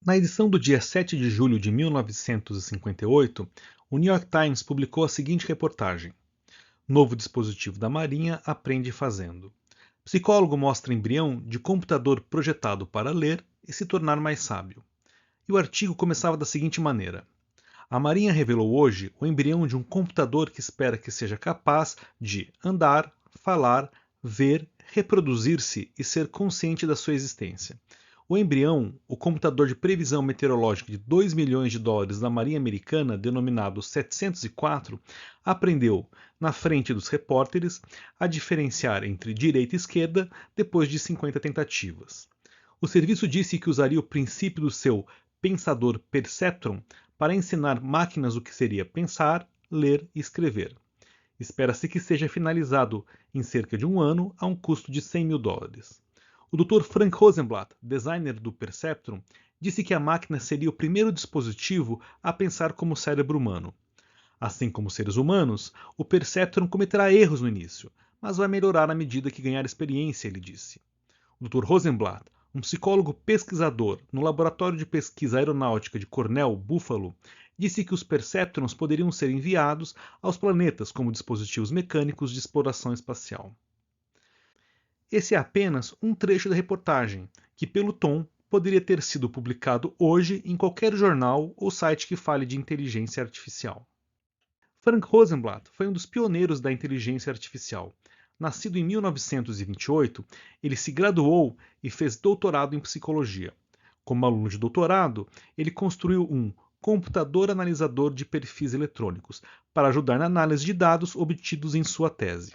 Na edição do dia 7 de julho de 1958, o New York Times publicou a seguinte reportagem: Novo dispositivo da Marinha aprende fazendo. Psicólogo mostra embrião de computador projetado para ler e se tornar mais sábio. E o artigo começava da seguinte maneira: A Marinha revelou hoje o embrião de um computador que espera que seja capaz de andar, falar, ver, reproduzir-se e ser consciente da sua existência. O embrião, o computador de previsão meteorológica de 2 milhões de dólares da Marinha Americana, denominado 704, aprendeu, na frente dos repórteres, a diferenciar entre direita e esquerda depois de 50 tentativas. O serviço disse que usaria o princípio do seu pensador perceptron para ensinar máquinas o que seria pensar, ler e escrever. Espera-se que seja finalizado em cerca de um ano a um custo de 100 mil dólares. O Dr. Frank Rosenblatt, designer do Perceptron, disse que a máquina seria o primeiro dispositivo a pensar como o cérebro humano. Assim como os seres humanos, o Perceptron cometerá erros no início, mas vai melhorar à medida que ganhar experiência, ele disse. O Dr. Rosenblatt, um psicólogo pesquisador no Laboratório de Pesquisa Aeronáutica de Cornell, Buffalo, disse que os Perceptrons poderiam ser enviados aos planetas como dispositivos mecânicos de exploração espacial. Esse é apenas um trecho da reportagem, que pelo tom poderia ter sido publicado hoje em qualquer jornal ou site que fale de inteligência artificial. Frank Rosenblatt foi um dos pioneiros da inteligência artificial. Nascido em 1928, ele se graduou e fez doutorado em psicologia. Como aluno de doutorado, ele construiu um computador analisador de perfis eletrônicos para ajudar na análise de dados obtidos em sua tese.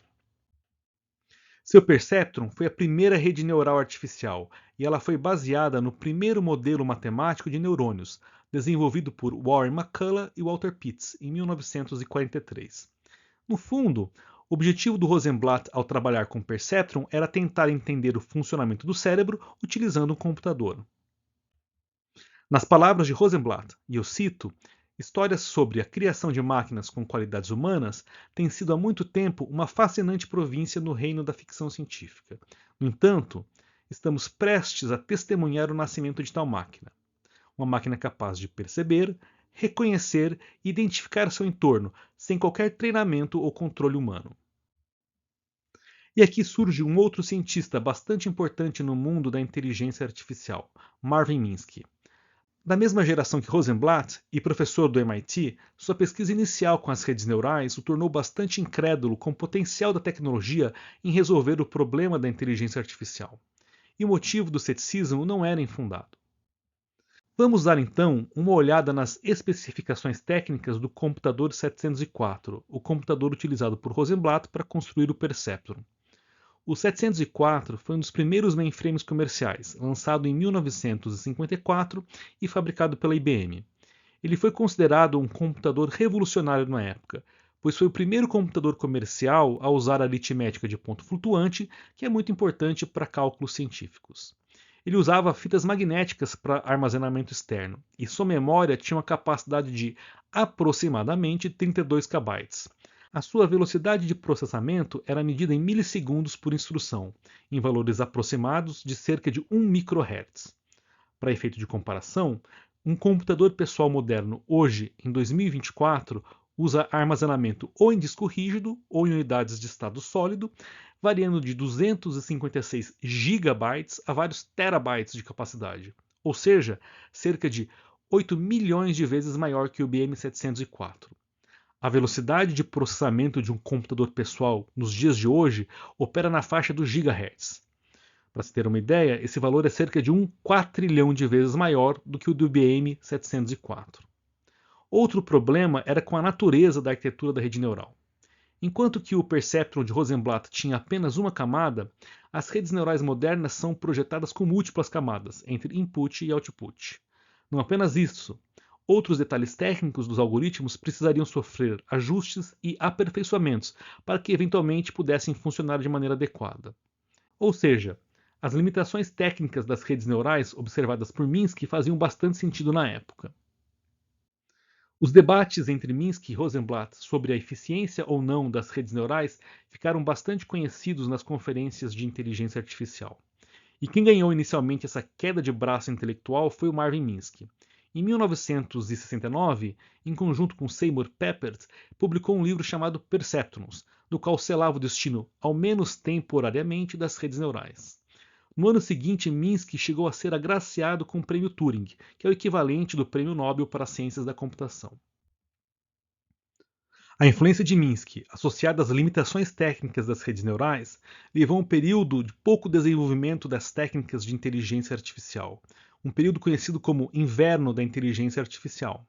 Seu Perceptron foi a primeira rede neural artificial e ela foi baseada no primeiro modelo matemático de neurônios, desenvolvido por Warren McCulloch e Walter Pitts em 1943. No fundo, o objetivo do Rosenblatt ao trabalhar com Perceptron era tentar entender o funcionamento do cérebro utilizando um computador. Nas palavras de Rosenblatt, e eu cito, histórias sobre a criação de máquinas com qualidades humanas têm sido há muito tempo uma fascinante província no reino da ficção científica. No entanto, estamos prestes a testemunhar o nascimento de tal máquina. Uma máquina capaz de perceber, reconhecer e identificar seu entorno, sem qualquer treinamento ou controle humano. E aqui surge um outro cientista bastante importante no mundo da inteligência artificial, Marvin Minsky. Da mesma geração que Rosenblatt e professor do MIT, sua pesquisa inicial com as redes neurais o tornou bastante incrédulo com o potencial da tecnologia em resolver o problema da inteligência artificial. E o motivo do ceticismo não era infundado. Vamos dar então uma olhada nas especificações técnicas do computador 704, o computador utilizado por Rosenblatt para construir o Perceptron. O 704 foi um dos primeiros mainframes comerciais, lançado em 1954 e fabricado pela IBM. Ele foi considerado um computador revolucionário na época, pois foi o primeiro computador comercial a usar a aritmética de ponto flutuante, que é muito importante para cálculos científicos. Ele usava fitas magnéticas para armazenamento externo, e sua memória tinha uma capacidade de aproximadamente 32 KB. A sua velocidade de processamento era medida em milissegundos por instrução, em valores aproximados de cerca de 1 microHz. Para efeito de comparação, um computador pessoal moderno hoje, em 2024, usa armazenamento ou em disco rígido ou em unidades de estado sólido, variando de 256 GB a vários terabytes de capacidade, ou seja, cerca de 8 milhões de vezes maior que o IBM 704. A velocidade de processamento de um computador pessoal nos dias de hoje opera na faixa dos gigahertz. Para se ter uma ideia, esse valor é cerca de 1 quatrilhão de vezes maior do que o do IBM 704. Outro problema era com a natureza da arquitetura da rede neural. Enquanto que o Perceptron de Rosenblatt tinha apenas uma camada, as redes neurais modernas são projetadas com múltiplas camadas, entre input e output. Não apenas isso, outros detalhes técnicos dos algoritmos precisariam sofrer ajustes e aperfeiçoamentos para que eventualmente pudessem funcionar de maneira adequada. Ou seja, as limitações técnicas das redes neurais observadas por Minsky faziam bastante sentido na época. Os debates entre Minsky e Rosenblatt sobre a eficiência ou não das redes neurais ficaram bastante conhecidos nas conferências de inteligência artificial. E quem ganhou inicialmente essa queda de braço intelectual foi o Marvin Minsky. Em 1969, em conjunto com Seymour Papert, publicou um livro chamado Perceptrons, do qual selava o destino, ao menos temporariamente, das redes neurais. No ano seguinte, Minsky chegou a ser agraciado com o Prêmio Turing, que é o equivalente do Prêmio Nobel para as Ciências da Computação. A influência de Minsky, associada às limitações técnicas das redes neurais, levou a um período de pouco desenvolvimento das técnicas de inteligência artificial, um período conhecido como Inverno da Inteligência Artificial.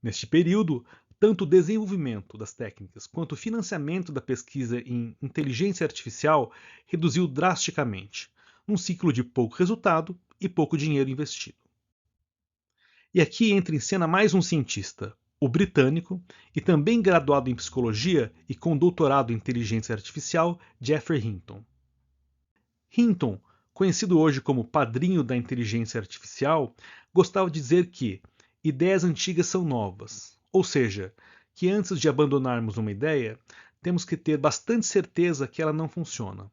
Neste período, tanto o desenvolvimento das técnicas quanto o financiamento da pesquisa em inteligência artificial reduziu drasticamente, num ciclo de pouco resultado e pouco dinheiro investido. E aqui entra em cena mais um cientista, o britânico e também graduado em psicologia e com doutorado em inteligência artificial, Geoffrey Hinton. Hinton, conhecido hoje como padrinho da inteligência artificial, gostava de dizer que ideias antigas são novas, ou seja, que antes de abandonarmos uma ideia, temos que ter bastante certeza que ela não funciona.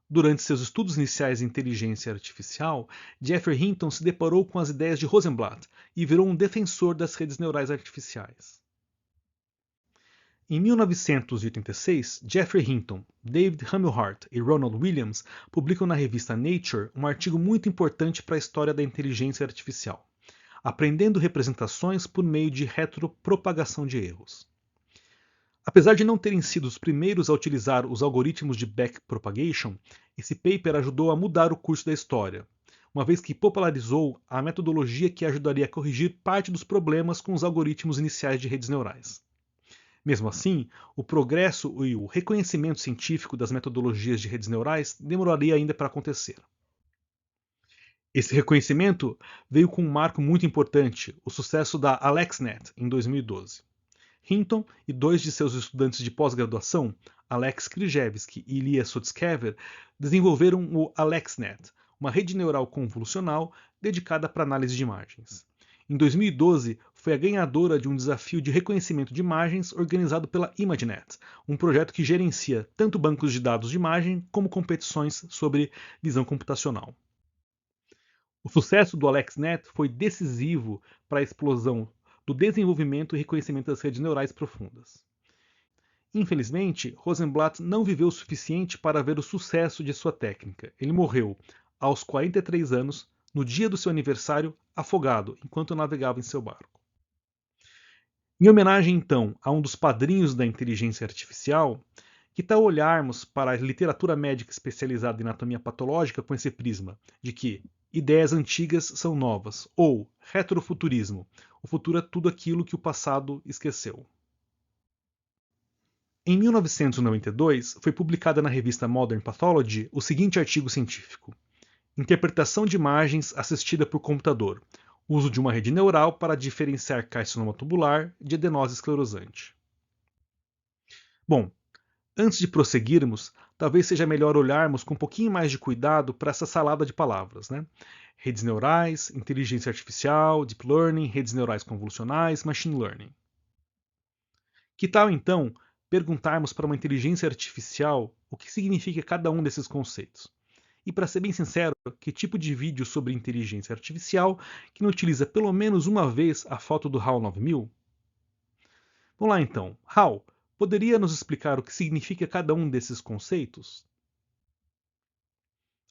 Durante seus estudos iniciais em inteligência artificial, Geoffrey Hinton se deparou com as ideias de Rosenblatt e virou um defensor das redes neurais artificiais. Em 1986, Geoffrey Hinton, David Hamilhart e Ronald Williams publicam na revista Nature um artigo muito importante para a história da inteligência artificial, aprendendo representações por meio de retropropagação de erros. Apesar de não terem sido os primeiros a utilizar os algoritmos de backpropagation, esse paper ajudou a mudar o curso da história, uma vez que popularizou a metodologia que ajudaria a corrigir parte dos problemas com os algoritmos iniciais de redes neurais. Mesmo assim, o progresso e o reconhecimento científico das metodologias de redes neurais demoraria ainda para acontecer. Esse reconhecimento veio com um marco muito importante, o sucesso da AlexNet em 2012. Hinton e dois de seus estudantes de pós-graduação, Alex Krzyzewski e Ilya Sutskever, desenvolveram o AlexNet, uma rede neural convolucional dedicada para análise de imagens. Em 2012, foi a ganhadora de um desafio de reconhecimento de imagens organizado pela ImageNet, um projeto que gerencia tanto bancos de dados de imagem como competições sobre visão computacional. O sucesso do AlexNet foi decisivo para a explosão do desenvolvimento e reconhecimento das redes neurais profundas. Infelizmente, Rosenblatt não viveu o suficiente para ver o sucesso de sua técnica. Ele morreu aos 43 anos, no dia do seu aniversário, afogado enquanto navegava em seu barco. Em homenagem, então, a um dos padrinhos da inteligência artificial, que tal olharmos para a literatura médica especializada em anatomia patológica com esse prisma de que ideias antigas são novas, ou retrofuturismo, o futuro é tudo aquilo que o passado esqueceu. Em 1992, foi publicada na revista Modern Pathology o seguinte artigo científico: Interpretação de imagens assistida por computador. Uso de uma rede neural para diferenciar carcinoma tubular de adenose esclerosante. Bom, antes de prosseguirmos, talvez seja melhor olharmos com um pouquinho mais de cuidado para essa salada de palavras, né? Redes neurais, inteligência artificial, deep learning, redes neurais convolucionais, machine learning. Que tal, então, perguntarmos para uma inteligência artificial o que significa cada um desses conceitos? E, para ser bem sincero, que tipo de vídeo sobre inteligência artificial que não utiliza pelo menos uma vez a foto do HAL 9000? Vamos lá então. HAL, poderia nos explicar o que significa cada um desses conceitos?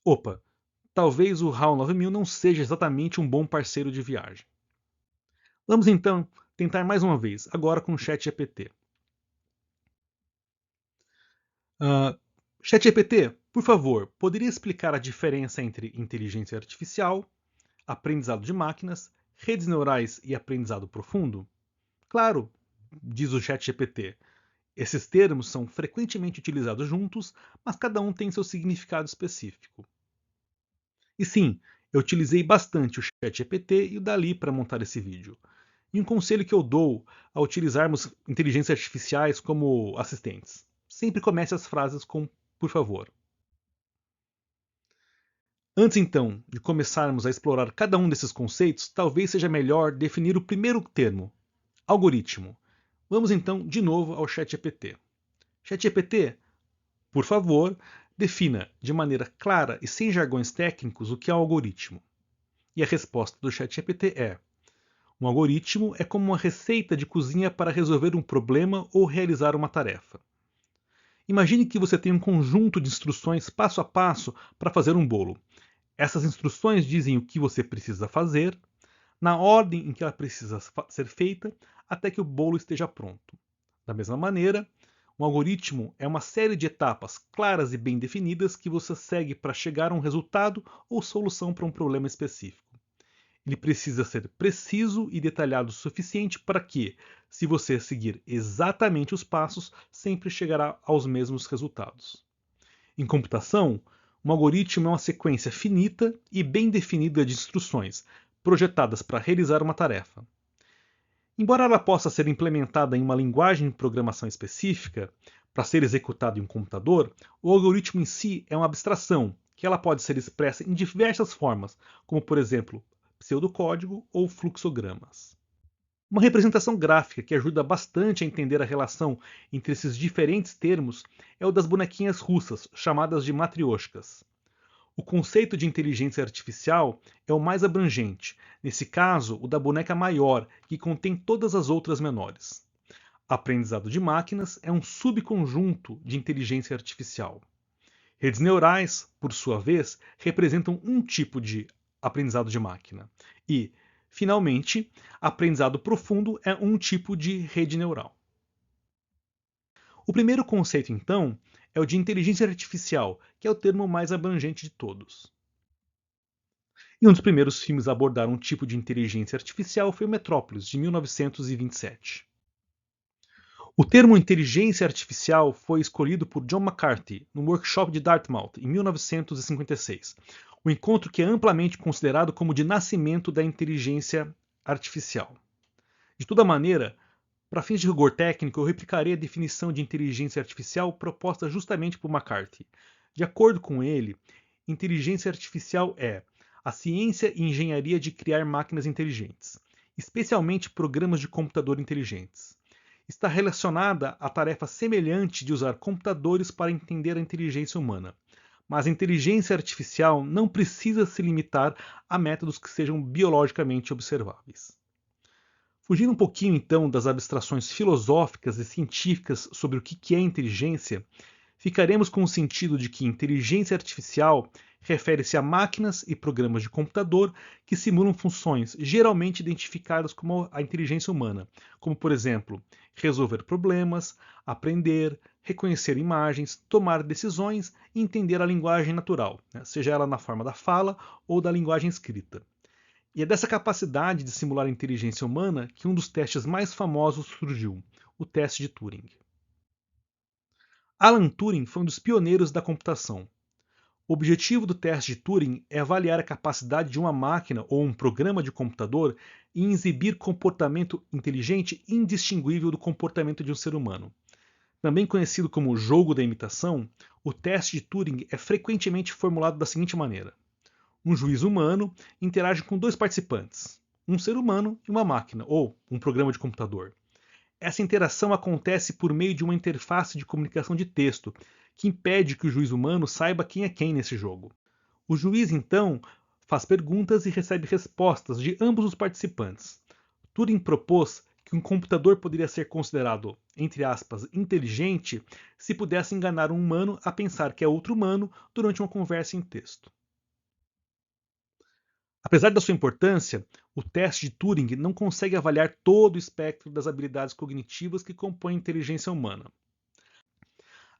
Opa, talvez o HAL 9000 não seja exatamente um bom parceiro de viagem. Vamos então tentar mais uma vez, agora com o ChatGPT. ChatGPT, por favor, poderia explicar a diferença entre inteligência artificial, aprendizado de máquinas, redes neurais e aprendizado profundo? Claro, diz o ChatGPT. Esses termos são frequentemente utilizados juntos, mas cada um tem seu significado específico. E sim, eu utilizei bastante o ChatGPT e o DALL-E para montar esse vídeo. E um conselho que eu dou ao utilizarmos inteligências artificiais como assistentes: sempre comece as frases com por favor. Antes então de começarmos a explorar cada um desses conceitos, talvez seja melhor definir o primeiro termo, algoritmo. Vamos então de novo ao ChatGPT. ChatGPT, por favor, Defina, de maneira clara e sem jargões técnicos, o que é um algoritmo. E a resposta do ChatGPT é: um algoritmo é como uma receita de cozinha para resolver um problema ou realizar uma tarefa. Imagine que você tem um conjunto de instruções passo a passo para fazer um bolo. Essas instruções dizem o que você precisa fazer, na ordem em que ela precisa ser feita, até que o bolo esteja pronto. Da mesma maneira, um algoritmo é uma série de etapas claras e bem definidas que você segue para chegar a um resultado ou solução para um problema específico. Ele precisa ser preciso e detalhado o suficiente para que, se você seguir exatamente os passos, sempre chegará aos mesmos resultados. Em computação, um algoritmo é uma sequência finita e bem definida de instruções, projetadas para realizar uma tarefa. Embora ela possa ser implementada em uma linguagem de programação específica, para ser executado em um computador, o algoritmo em si é uma abstração, que ela pode ser expressa em diversas formas, como por exemplo, pseudocódigo ou fluxogramas. Uma representação gráfica que ajuda bastante a entender a relação entre esses diferentes termos é o das bonequinhas russas, chamadas de matrioshkas. O conceito de inteligência artificial é o mais abrangente, nesse caso, o da boneca maior, que contém todas as outras menores. Aprendizado de máquinas é um subconjunto de inteligência artificial. Redes neurais, por sua vez, representam um tipo de aprendizado de máquina. E, finalmente, aprendizado profundo é um tipo de rede neural. O primeiro conceito, então, é o de inteligência artificial, que é o termo mais abrangente de todos. E um dos primeiros filmes a abordar um tipo de inteligência artificial foi o Metrópolis, de 1927. O termo inteligência artificial foi escolhido por John McCarthy no workshop de Dartmouth, em 1956, um encontro que é amplamente considerado como de nascimento da inteligência artificial. De toda maneira, para fins de rigor técnico, eu replicarei a definição de inteligência artificial proposta justamente por McCarthy. De acordo com ele, inteligência artificial é a ciência e engenharia de criar máquinas inteligentes, especialmente programas de computador inteligentes. Está relacionada à tarefa semelhante de usar computadores para entender a inteligência humana. Mas a inteligência artificial não precisa se limitar a métodos que sejam biologicamente observáveis. Fugindo um pouquinho então das abstrações filosóficas e científicas sobre o que é inteligência, ficaremos com o sentido de que inteligência artificial refere-se a máquinas e programas de computador que simulam funções geralmente identificadas como a inteligência humana, como por exemplo, resolver problemas, aprender, reconhecer imagens, tomar decisões e entender a linguagem natural, seja ela na forma da fala ou da linguagem escrita. E é dessa capacidade de simular a inteligência humana que um dos testes mais famosos surgiu, o teste de Turing. Alan Turing foi um dos pioneiros da computação. O objetivo do teste de Turing é avaliar a capacidade de uma máquina ou um programa de computador em exibir comportamento inteligente indistinguível do comportamento de um ser humano. Também conhecido como jogo da imitação, o teste de Turing é frequentemente formulado da seguinte maneira: um juiz humano interage com dois participantes, um ser humano e uma máquina, ou um programa de computador. Essa interação acontece por meio de uma interface de comunicação de texto, que impede que o juiz humano saiba quem é quem nesse jogo. O juiz, então, faz perguntas e recebe respostas de ambos os participantes. Turing propôs que um computador poderia ser considerado, entre aspas, inteligente se pudesse enganar um humano a pensar que é outro humano durante uma conversa em texto. Apesar da sua importância, o teste de Turing não consegue avaliar todo o espectro das habilidades cognitivas que compõem a inteligência humana.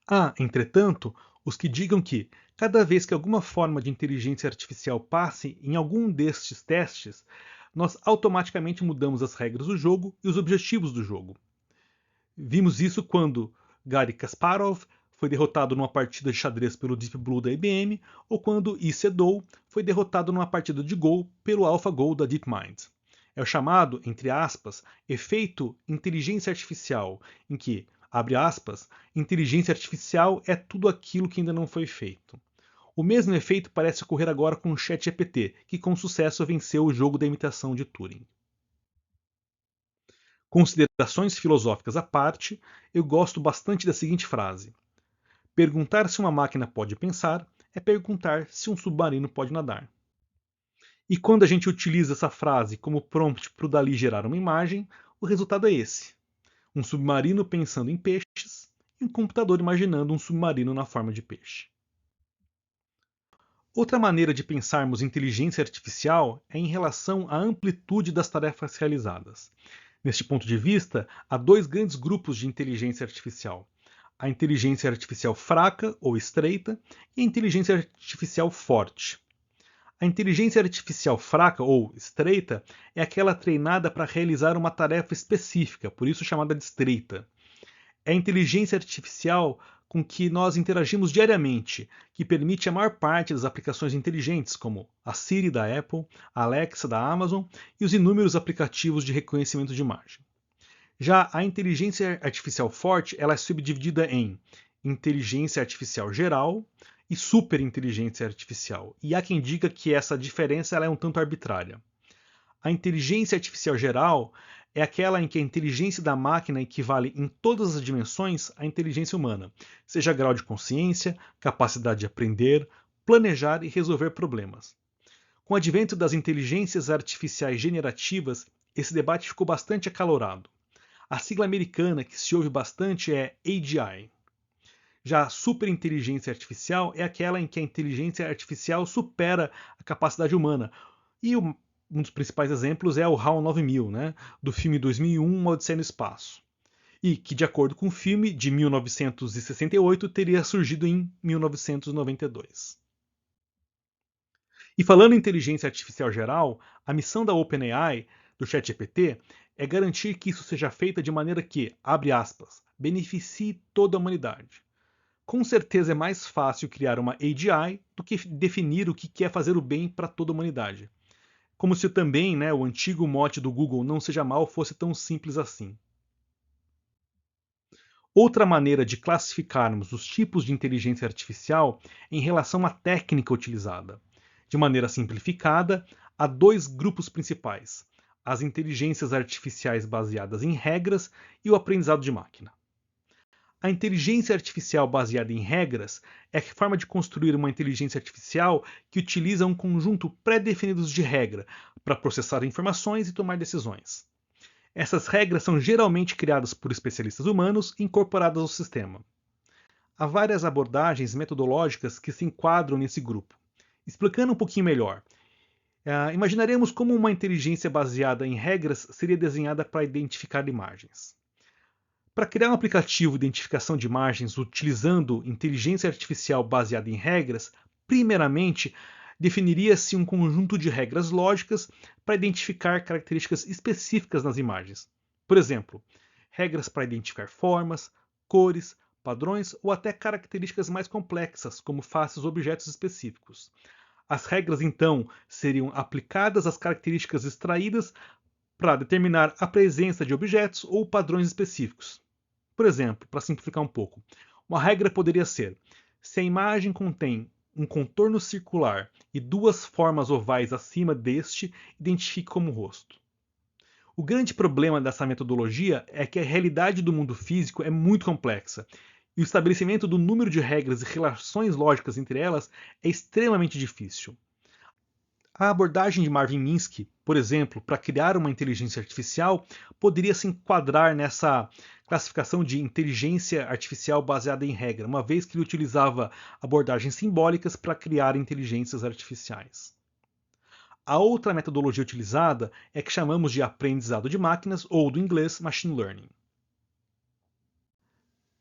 Há, entretanto, os que digam que, cada vez que alguma forma de inteligência artificial passe em algum destes testes, nós automaticamente mudamos as regras do jogo e os objetivos do jogo. Vimos isso quando Garry Kasparov foi derrotado numa partida de xadrez pelo Deep Blue da IBM, ou quando Yi Sedol foi derrotado numa partida de Go pelo AlphaGo da DeepMind. É o chamado, entre aspas, efeito inteligência artificial, em que, abre aspas, inteligência artificial é tudo aquilo que ainda não foi feito. O mesmo efeito parece ocorrer agora com o ChatGPT, que com sucesso venceu o jogo da imitação de Turing. Considerações filosóficas à parte, eu gosto bastante da seguinte frase: Perguntar se uma máquina pode pensar é perguntar se um submarino pode nadar. E quando a gente utiliza essa frase como prompt para o Dali gerar uma imagem, o resultado é esse: um submarino pensando em peixes e um computador imaginando um submarino na forma de peixe. Outra maneira de pensarmos inteligência artificial é em relação à amplitude das tarefas realizadas. Neste ponto de vista, há dois grandes grupos de inteligência artificial: a inteligência artificial fraca ou estreita e a inteligência artificial forte. A inteligência artificial fraca ou estreita é aquela treinada para realizar uma tarefa específica, por isso chamada de estreita. É a inteligência artificial com que nós interagimos diariamente, que permite a maior parte das aplicações inteligentes, como a Siri da Apple, a Alexa da Amazon e os inúmeros aplicativos de reconhecimento de imagem. Já a inteligência artificial forte, ela é subdividida em inteligência artificial geral e superinteligência artificial. E há quem diga que essa diferença ela é um tanto arbitrária. A inteligência artificial geral é aquela em que a inteligência da máquina equivale em todas as dimensões à inteligência humana, seja grau de consciência, capacidade de aprender, planejar e resolver problemas. Com o advento das inteligências artificiais generativas, esse debate ficou bastante acalorado. A sigla americana que se ouve bastante é AGI. Já a superinteligência artificial é aquela em que a inteligência artificial supera a capacidade humana. E um dos principais exemplos é o HAL 9000, né, do filme 2001, Uma Odisseia no Espaço. E que, de acordo com o filme, de 1968, teria surgido em 1992. E falando em inteligência artificial geral, a missão da OpenAI, do ChatGPT, é garantir que isso seja feito de maneira que, abre aspas, beneficie toda a humanidade. Com certeza é mais fácil criar uma AGI do que definir o que é fazer o bem para toda a humanidade. Como se também o antigo mote do Google não seja mal fosse tão simples assim. Outra maneira de classificarmos os tipos de inteligência artificial é em relação à técnica utilizada. De maneira simplificada, há dois grupos principais: as inteligências artificiais baseadas em regras e o aprendizado de máquina. A inteligência artificial baseada em regras é a forma de construir uma inteligência artificial que utiliza um conjunto pré-definido de regras para processar informações e tomar decisões. Essas regras são geralmente criadas por especialistas humanos e incorporadas ao sistema. Há várias abordagens metodológicas que se enquadram nesse grupo. Explicando um pouquinho melhor, imaginaremos como uma inteligência baseada em regras seria desenhada para identificar imagens. Para criar um aplicativo de identificação de imagens utilizando inteligência artificial baseada em regras, primeiramente definiria-se um conjunto de regras lógicas para identificar características específicas nas imagens. Por exemplo, regras para identificar formas, cores, padrões ou até características mais complexas, como faces ou objetos específicos. As regras, então, seriam aplicadas às características extraídas para determinar a presença de objetos ou padrões específicos. Por exemplo, para simplificar um pouco, uma regra poderia ser: se a imagem contém um contorno circular e duas formas ovais acima deste, identifique como rosto. O grande problema dessa metodologia é que a realidade do mundo físico é muito complexa e o estabelecimento do número de regras e relações lógicas entre elas é extremamente difícil. A abordagem de Marvin Minsky, por exemplo, para criar uma inteligência artificial, poderia se enquadrar nessa classificação de inteligência artificial baseada em regra, uma vez que ele utilizava abordagens simbólicas para criar inteligências artificiais. A outra metodologia utilizada é que chamamos de aprendizado de máquinas, ou do inglês machine learning.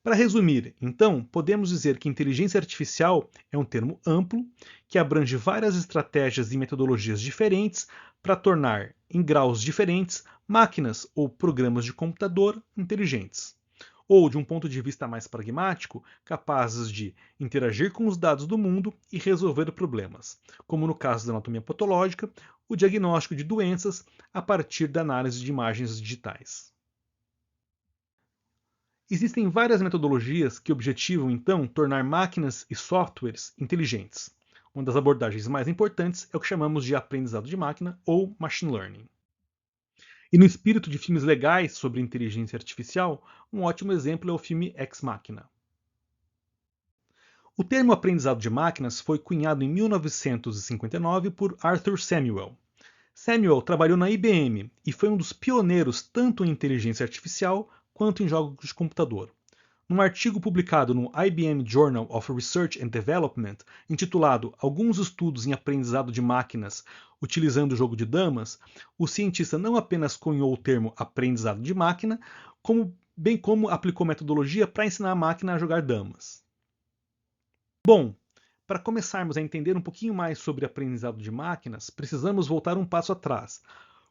Para resumir, então, podemos dizer que inteligência artificial é um termo amplo que abrange várias estratégias e metodologias diferentes para tornar, em graus diferentes, máquinas ou programas de computador inteligentes. Ou, de um ponto de vista mais pragmático, capazes de interagir com os dados do mundo e resolver problemas, como no caso da anatomia patológica, o diagnóstico de doenças a partir da análise de imagens digitais. Existem várias metodologias que objetivam, então, tornar máquinas e softwares inteligentes. Uma das abordagens mais importantes é o que chamamos de aprendizado de máquina ou machine learning. E no espírito de filmes legais sobre inteligência artificial, um ótimo exemplo é o filme Ex Machina. O termo aprendizado de máquinas foi cunhado em 1959 por Arthur Samuel. Samuel trabalhou na IBM e foi um dos pioneiros tanto em inteligência artificial quanto em jogos de computador. Num artigo publicado no IBM Journal of Research and Development, intitulado Alguns estudos em aprendizado de máquinas utilizando o jogo de damas, o cientista não apenas cunhou o termo aprendizado de máquina, bem como aplicou metodologia para ensinar a máquina a jogar damas. Bom, para começarmos a entender um pouquinho mais sobre aprendizado de máquinas, precisamos voltar um passo atrás.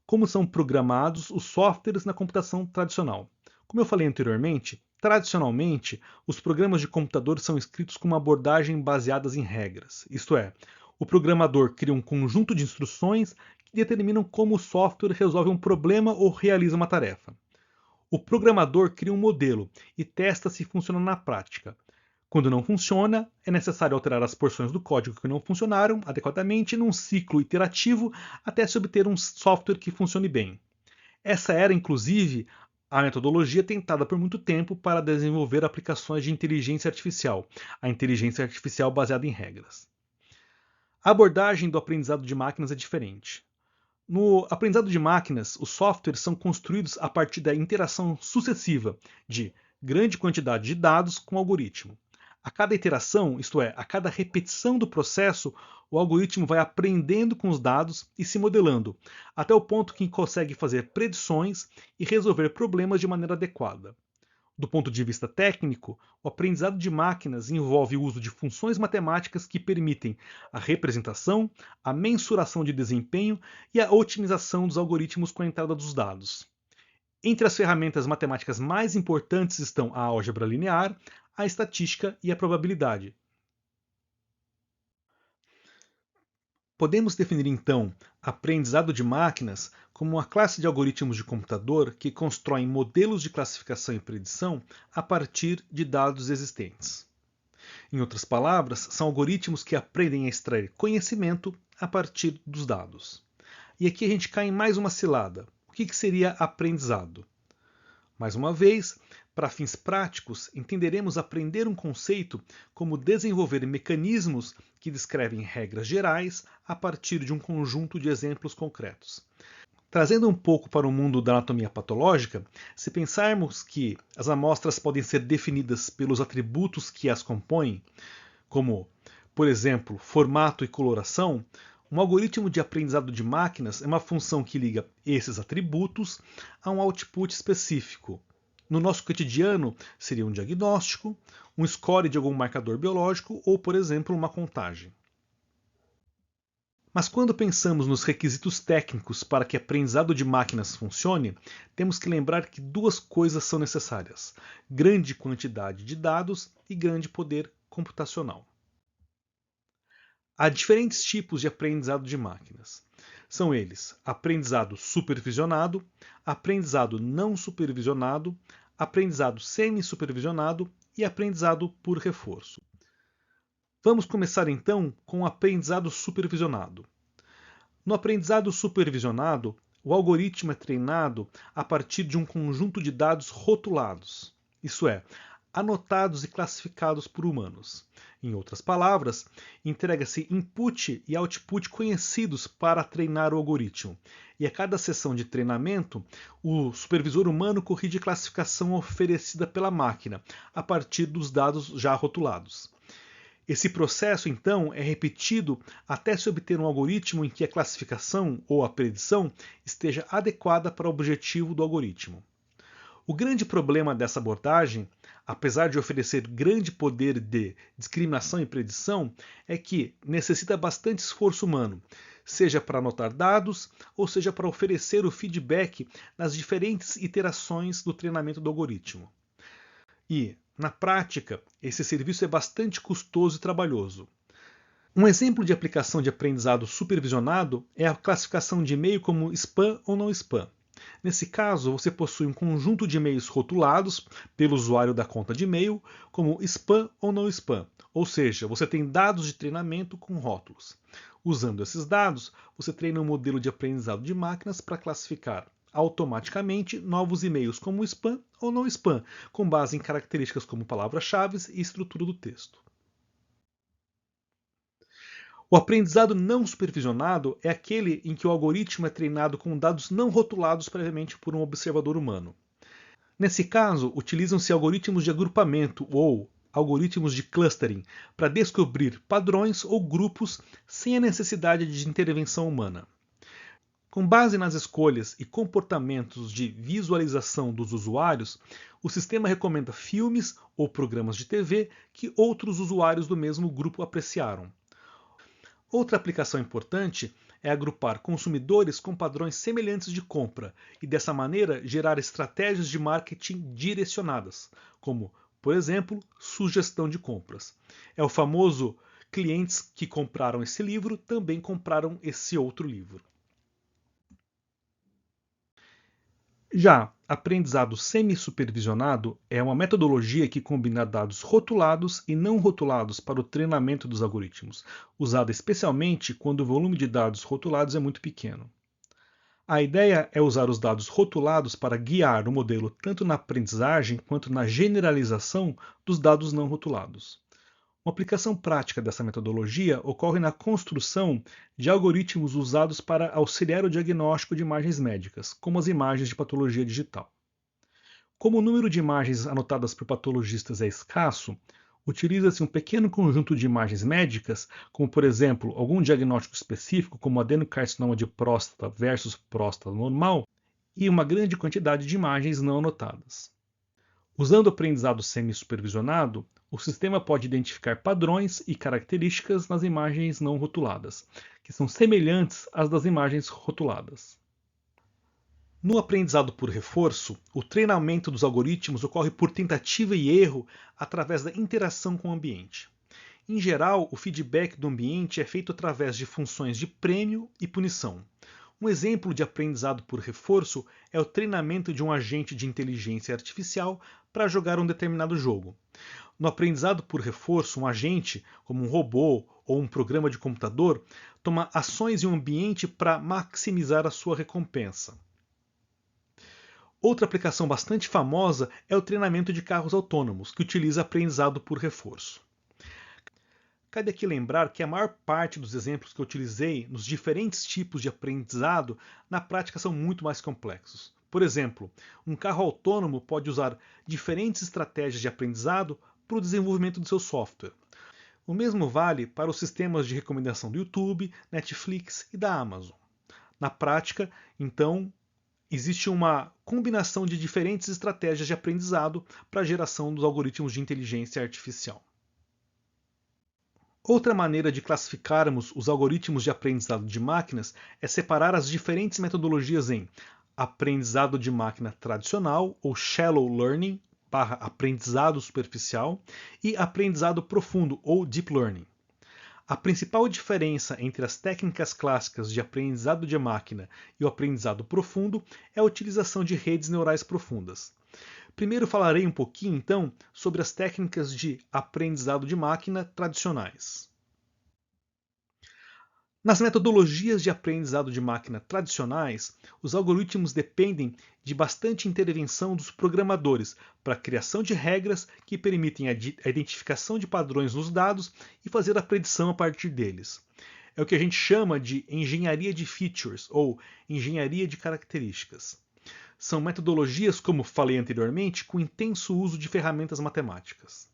Como são programados os softwares na computação tradicional? Como eu falei anteriormente, tradicionalmente, os programas de computador são escritos com uma abordagem baseada em regras. Isto é, o programador cria um conjunto de instruções que determinam como o software resolve um problema ou realiza uma tarefa. O programador cria um modelo e testa se funciona na prática. Quando não funciona, é necessário alterar as porções do código que não funcionaram adequadamente num ciclo iterativo até se obter um software que funcione bem. Essa era, inclusive, a metodologia tentada por muito tempo para desenvolver aplicações de inteligência artificial, a inteligência artificial baseada em regras. A abordagem do aprendizado de máquinas é diferente. No aprendizado de máquinas, os softwares são construídos a partir da interação sucessiva de grande quantidade de dados com o algoritmo. A cada iteração, isto é, a cada repetição do processo, o algoritmo vai aprendendo com os dados e se modelando, até o ponto que consegue fazer predições e resolver problemas de maneira adequada. Do ponto de vista técnico, o aprendizado de máquinas envolve o uso de funções matemáticas que permitem a representação, a mensuração de desempenho e a otimização dos algoritmos com a entrada dos dados. Entre as ferramentas matemáticas mais importantes estão a álgebra linear, a estatística e a probabilidade. Podemos definir então aprendizado de máquinas como uma classe de algoritmos de computador que constroem modelos de classificação e predição a partir de dados existentes. Em outras palavras, são algoritmos que aprendem a extrair conhecimento a partir dos dados. E aqui a gente cai em mais uma cilada. O que seria aprendizado? Mais uma vez, para fins práticos, entenderemos aprender um conceito como desenvolver mecanismos que descrevem regras gerais a partir de um conjunto de exemplos concretos. Trazendo um pouco para o mundo da anatomia patológica, se pensarmos que as amostras podem ser definidas pelos atributos que as compõem, como, por exemplo, formato e coloração, um algoritmo de aprendizado de máquinas é uma função que liga esses atributos a um output específico. No nosso cotidiano, seria um diagnóstico, um score de algum marcador biológico ou, por exemplo, uma contagem. Mas quando pensamos nos requisitos técnicos para que aprendizado de máquinas funcione, temos que lembrar que duas coisas são necessárias: grande quantidade de dados e grande poder computacional. Há diferentes tipos de aprendizado de máquinas. São eles: aprendizado supervisionado, aprendizado não supervisionado, aprendizado semi-supervisionado e aprendizado por reforço. Vamos começar então com o aprendizado supervisionado. No aprendizado supervisionado, o algoritmo é treinado a partir de um conjunto de dados rotulados, isso é, anotados e classificados por humanos. Em outras palavras, entrega-se input e output conhecidos para treinar o algoritmo. E a cada sessão de treinamento, o supervisor humano corrige a classificação oferecida pela máquina, a partir dos dados já rotulados. Esse processo, então, é repetido até se obter um algoritmo em que a classificação ou a predição esteja adequada para o objetivo do algoritmo. O grande problema dessa abordagem, apesar de oferecer grande poder de discriminação e predição, é que necessita bastante esforço humano, seja para anotar dados ou seja para oferecer o feedback nas diferentes iterações do treinamento do algoritmo. E, na prática, esse serviço é bastante custoso e trabalhoso. Um exemplo de aplicação de aprendizado supervisionado é a classificação de e-mail como spam ou não spam. Nesse caso, você possui um conjunto de e-mails rotulados pelo usuário da conta de e-mail como spam ou não spam, ou seja, você tem dados de treinamento com rótulos. Usando esses dados, você treina um modelo de aprendizado de máquinas para classificar automaticamente novos e-mails como spam ou não spam, com base em características como palavras-chave e estrutura do texto. O aprendizado não supervisionado é aquele em que o algoritmo é treinado com dados não rotulados previamente por um observador humano. Nesse caso, utilizam-se algoritmos de agrupamento ou algoritmos de clustering para descobrir padrões ou grupos sem a necessidade de intervenção humana. Com base nas escolhas e comportamentos de visualização dos usuários, o sistema recomenda filmes ou programas de TV que outros usuários do mesmo grupo apreciaram. Outra aplicação importante é agrupar consumidores com padrões semelhantes de compra e, dessa maneira, gerar estratégias de marketing direcionadas, como, por exemplo, sugestão de compras. É o famoso clientes que compraram esse livro também compraram esse outro livro. Já aprendizado semi-supervisionado é uma metodologia que combina dados rotulados e não rotulados para o treinamento dos algoritmos, usada especialmente quando o volume de dados rotulados é muito pequeno. A ideia é usar os dados rotulados para guiar o modelo tanto na aprendizagem quanto na generalização dos dados não rotulados. Uma aplicação prática dessa metodologia ocorre na construção de algoritmos usados para auxiliar o diagnóstico de imagens médicas, como as imagens de patologia digital. Como o número de imagens anotadas por patologistas é escasso, utiliza-se um pequeno conjunto de imagens médicas, como por exemplo algum diagnóstico específico, como adenocarcinoma de próstata versus próstata normal, e uma grande quantidade de imagens não anotadas. Usando o aprendizado semi-supervisionado, o sistema pode identificar padrões e características nas imagens não rotuladas, que são semelhantes às das imagens rotuladas. No aprendizado por reforço, o treinamento dos algoritmos ocorre por tentativa e erro através da interação com o ambiente. Em geral, o feedback do ambiente é feito através de funções de prêmio e punição. Um exemplo de aprendizado por reforço é o treinamento de um agente de inteligência artificial para jogar um determinado jogo. No aprendizado por reforço, um agente, como um robô ou um programa de computador, toma ações em um ambiente para maximizar a sua recompensa. Outra aplicação bastante famosa é o treinamento de carros autônomos, que utiliza aprendizado por reforço. Cabe aqui lembrar que a maior parte dos exemplos que eu utilizei nos diferentes tipos de aprendizado, na prática são muito mais complexos. Por exemplo, um carro autônomo pode usar diferentes estratégias de aprendizado para o desenvolvimento do seu software. O mesmo vale para os sistemas de recomendação do YouTube, Netflix e da Amazon. Na prática, então, existe uma combinação de diferentes estratégias de aprendizado para a geração dos algoritmos de inteligência artificial. Outra maneira de classificarmos os algoritmos de aprendizado de máquinas é separar as diferentes metodologias em aprendizado de máquina tradicional, ou shallow learning, aprendizado superficial, e aprendizado profundo, ou deep learning. A principal diferença entre as técnicas clássicas de aprendizado de máquina e o aprendizado profundo é a utilização de redes neurais profundas. Primeiro falarei um pouquinho, então, sobre as técnicas de aprendizado de máquina tradicionais. Nas metodologias de aprendizado de máquina tradicionais, os algoritmos dependem de bastante intervenção dos programadores para a criação de regras que permitem a identificação de padrões nos dados e fazer a predição a partir deles. É o que a gente chama de engenharia de features ou engenharia de características. São metodologias, como falei anteriormente, com intenso uso de ferramentas matemáticas.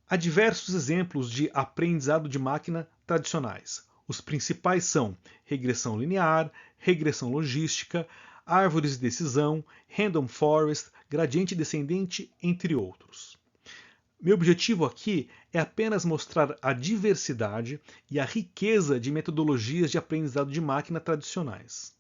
Há diversos exemplos de aprendizado de máquina tradicionais. Os principais são regressão linear, regressão logística, árvores de decisão, random forest, gradiente descendente, entre outros. Meu objetivo aqui é apenas mostrar a diversidade e a riqueza de metodologias de aprendizado de máquina tradicionais.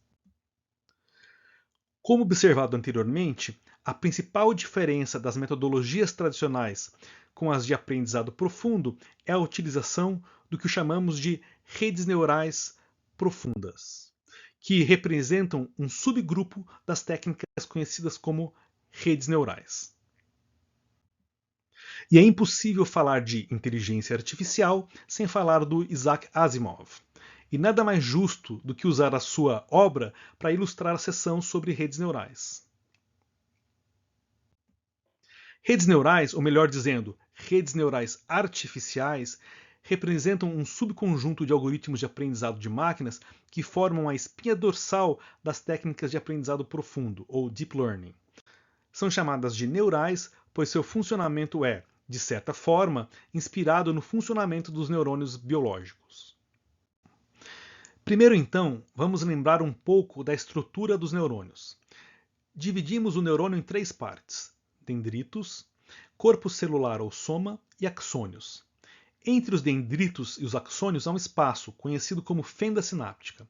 Como observado anteriormente, a principal diferença das metodologias tradicionais com as de aprendizado profundo é a utilização do que chamamos de redes neurais profundas, que representam um subgrupo das técnicas conhecidas como redes neurais. E é impossível falar de inteligência artificial sem falar do Isaac Asimov. E nada mais justo do que usar a sua obra para ilustrar a seção sobre redes neurais. Redes neurais, ou melhor dizendo, redes neurais artificiais, representam um subconjunto de algoritmos de aprendizado de máquinas que formam a espinha dorsal das técnicas de aprendizado profundo, ou Deep Learning. São chamadas de neurais, pois seu funcionamento é, de certa forma, inspirado no funcionamento dos neurônios biológicos. Primeiro, então, vamos lembrar um pouco da estrutura dos neurônios. Dividimos o neurônio em três partes: dendritos, corpo celular ou soma e axônios. Entre os dendritos e os axônios há um espaço, conhecido como fenda sináptica.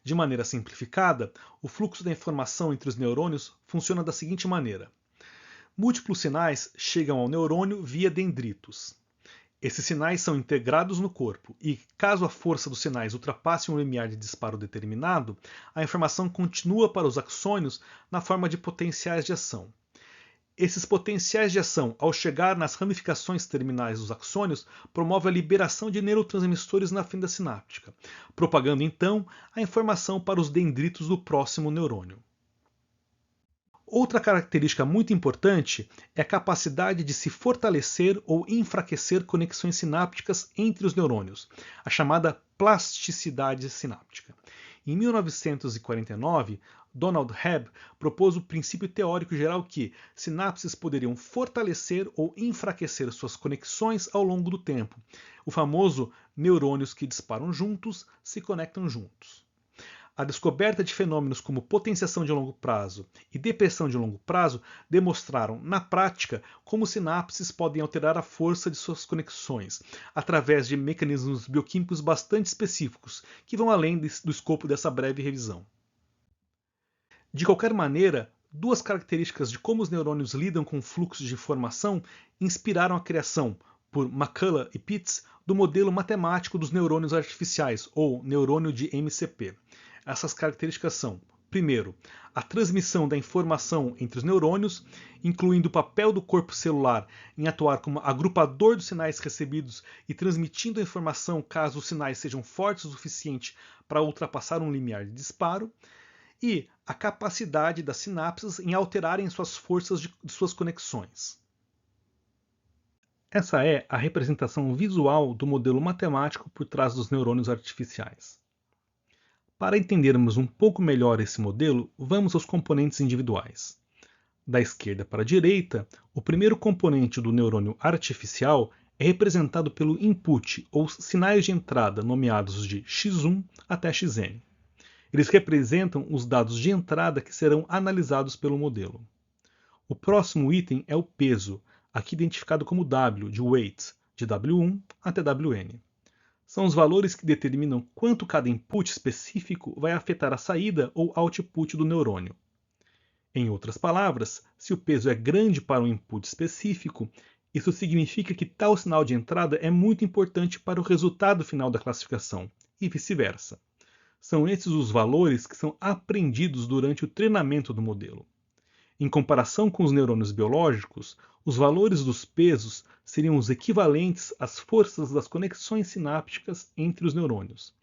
De maneira simplificada, o fluxo da informação entre os neurônios funciona da seguinte maneira: múltiplos sinais chegam ao neurônio via dendritos. Esses sinais são integrados no corpo e, caso a força dos sinais ultrapasse um limiar de disparo determinado, a informação continua para os axônios na forma de potenciais de ação. Esses potenciais de ação, ao chegar nas ramificações terminais dos axônios, promovem a liberação de neurotransmissores na fenda sináptica, propagando então a informação para os dendritos do próximo neurônio. Outra característica muito importante é a capacidade de se fortalecer ou enfraquecer conexões sinápticas entre os neurônios, a chamada plasticidade sináptica. Em 1949, Donald Hebb propôs o princípio teórico geral que sinapses poderiam fortalecer ou enfraquecer suas conexões ao longo do tempo. O famoso neurônios que disparam juntos se conectam juntos. A descoberta de fenômenos como potenciação de longo prazo e depressão de longo prazo demonstraram, na prática, como sinapses podem alterar a força de suas conexões, através de mecanismos bioquímicos bastante específicos, que vão além do escopo dessa breve revisão. De qualquer maneira, duas características de como os neurônios lidam com fluxos de informação inspiraram a criação, por McCullough e Pitts, do modelo matemático dos neurônios artificiais, ou neurônio de MCP. Essas características são, primeiro, a transmissão da informação entre os neurônios, incluindo o papel do corpo celular em atuar como agrupador dos sinais recebidos e transmitindo a informação caso os sinais sejam fortes o suficiente para ultrapassar um limiar de disparo, e a capacidade das sinapses em alterarem suas forças de suas conexões. Essa é a representação visual do modelo matemático por trás dos neurônios artificiais. Para entendermos um pouco melhor esse modelo, vamos aos componentes individuais. Da esquerda para a direita, o primeiro componente do neurônio artificial é representado pelo input, ou sinais de entrada nomeados de x1 até xn. Eles representam os dados de entrada que serão analisados pelo modelo. O próximo item é o peso, aqui identificado como W, de weight, de W1 até Wn. São os valores que determinam quanto cada input específico vai afetar a saída ou output do neurônio. Em outras palavras, se o peso é grande para um input específico, isso significa que tal sinal de entrada é muito importante para o resultado final da classificação, e vice-versa. São esses os valores que são aprendidos durante o treinamento do modelo. Em comparação com os neurônios biológicos, os valores dos pesos seriam os equivalentes às forças das conexões sinápticas entre os neurônios.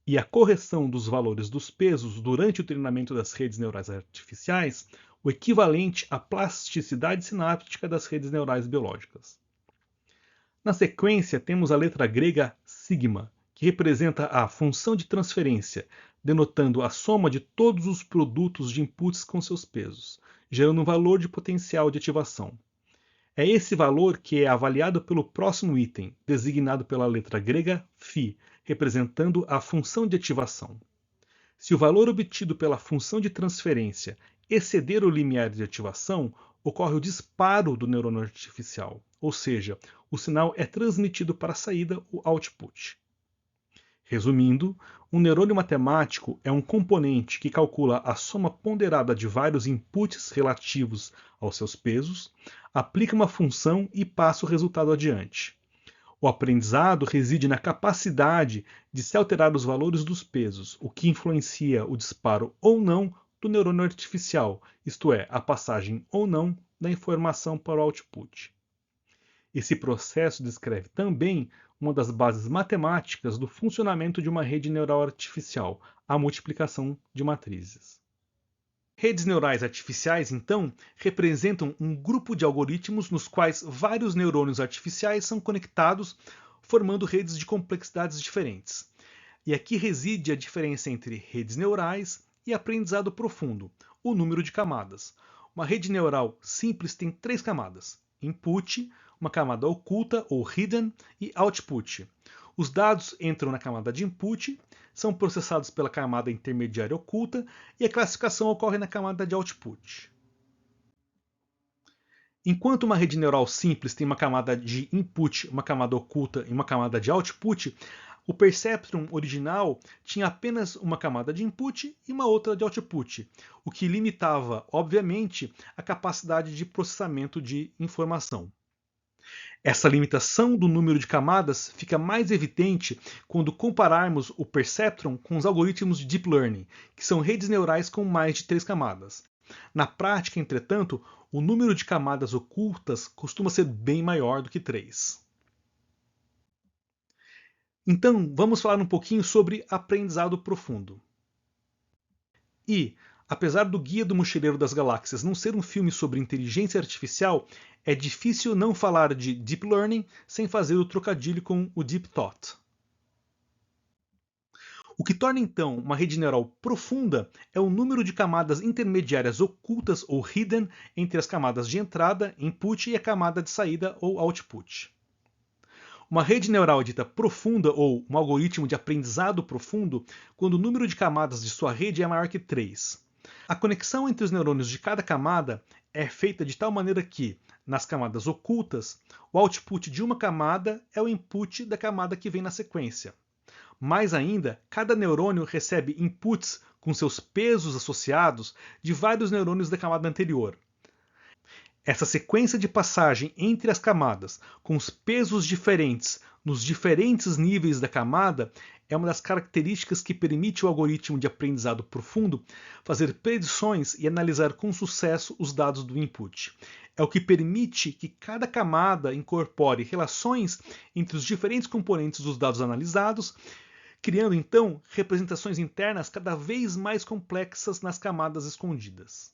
E a correção dos valores dos pesos durante o treinamento das redes neurais artificiais, o equivalente à plasticidade sináptica das redes neurais biológicas. Na sequência, temos a letra grega sigma, que representa a função de transferência, denotando a soma de todos os produtos de inputs com seus pesos, gerando um valor de potencial de ativação. É esse valor que é avaliado pelo próximo item, designado pela letra grega φ, representando a função de ativação. Se o valor obtido pela função de transferência exceder o limiar de ativação, ocorre o disparo do neurônio artificial, ou seja, o sinal é transmitido para a saída, o output. Resumindo, um neurônio matemático é um componente que calcula a soma ponderada de vários inputs relativos aos seus pesos, aplica uma função e passa o resultado adiante. O aprendizado reside na capacidade de se alterar os valores dos pesos, o que influencia o disparo ou não do neurônio artificial, isto é, a passagem ou não da informação para o output. Esse processo descreve também uma das bases matemáticas do funcionamento de uma rede neural artificial, a multiplicação de matrizes. Redes neurais artificiais, então, representam um grupo de algoritmos nos quais vários neurônios artificiais são conectados, formando redes de complexidades diferentes. E aqui reside a diferença entre redes neurais e aprendizado profundo, o número de camadas. Uma rede neural simples tem 3 camadas: input, uma camada oculta ou hidden, e output. Os dados entram na camada de input, são processados pela camada intermediária oculta e a classificação ocorre na camada de output. Enquanto uma rede neural simples tem uma camada de input, uma camada oculta e uma camada de output, o perceptron original tinha apenas uma camada de input e uma outra de output, o que limitava, obviamente, a capacidade de processamento de informação. Essa limitação do número de camadas fica mais evidente quando compararmos o perceptron com os algoritmos de deep learning, que são redes neurais com mais de 3 camadas. Na prática, entretanto, o número de camadas ocultas costuma ser bem maior do que 3. Então, vamos falar um pouquinho sobre aprendizado profundo. E, apesar do Guia do Mochileiro das Galáxias não ser um filme sobre inteligência artificial, é difícil não falar de Deep Learning sem fazer o trocadilho com o Deep Thought. O que torna então uma rede neural profunda é o número de camadas intermediárias ocultas ou hidden entre as camadas de entrada, input, e a camada de saída ou output. Uma rede neural dita profunda ou um algoritmo de aprendizado profundo quando o número de camadas de sua rede é maior que 3. A conexão entre os neurônios de cada camada é feita de tal maneira que, nas camadas ocultas, o output de uma camada é o input da camada que vem na sequência. Mais ainda, cada neurônio recebe inputs com seus pesos associados de vários neurônios da camada anterior. Essa sequência de passagem entre as camadas, com os pesos diferentes nos diferentes níveis da camada, é uma das características que permite ao algoritmo de aprendizado profundo fazer predições e analisar com sucesso os dados do input. É o que permite que cada camada incorpore relações entre os diferentes componentes dos dados analisados, criando então representações internas cada vez mais complexas nas camadas escondidas.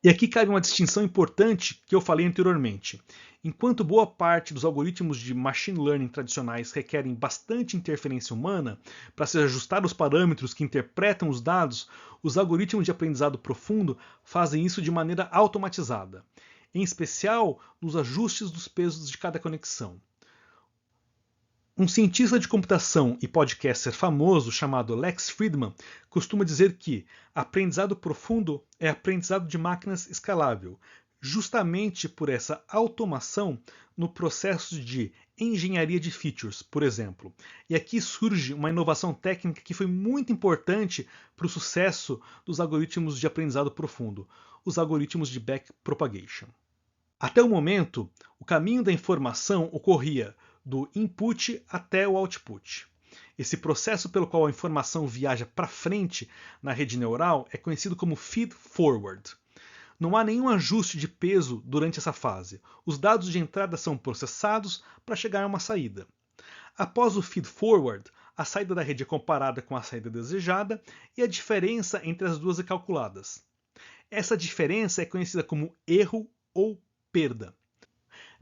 E aqui cabe uma distinção importante que eu falei anteriormente. Enquanto boa parte dos algoritmos de machine learning tradicionais requerem bastante interferência humana para se ajustar aos parâmetros que interpretam os dados, os algoritmos de aprendizado profundo fazem isso de maneira automatizada, em especial nos ajustes dos pesos de cada conexão. Um cientista de computação e podcaster famoso chamado Lex Fridman costuma dizer que aprendizado profundo é aprendizado de máquinas escalável, justamente por essa automação no processo de engenharia de features, por exemplo. E aqui surge uma inovação técnica que foi muito importante para o sucesso dos algoritmos de aprendizado profundo, os algoritmos de backpropagation. Até o momento, o caminho da informação ocorria do input até o output. Esse processo pelo qual a informação viaja para frente na rede neural é conhecido como feed-forward. Não há nenhum ajuste de peso durante essa fase. Os dados de entrada são processados para chegar a uma saída. Após o feed-forward, a saída da rede é comparada com a saída desejada e a diferença entre as duas é calculada. Essa diferença é conhecida como erro ou perda.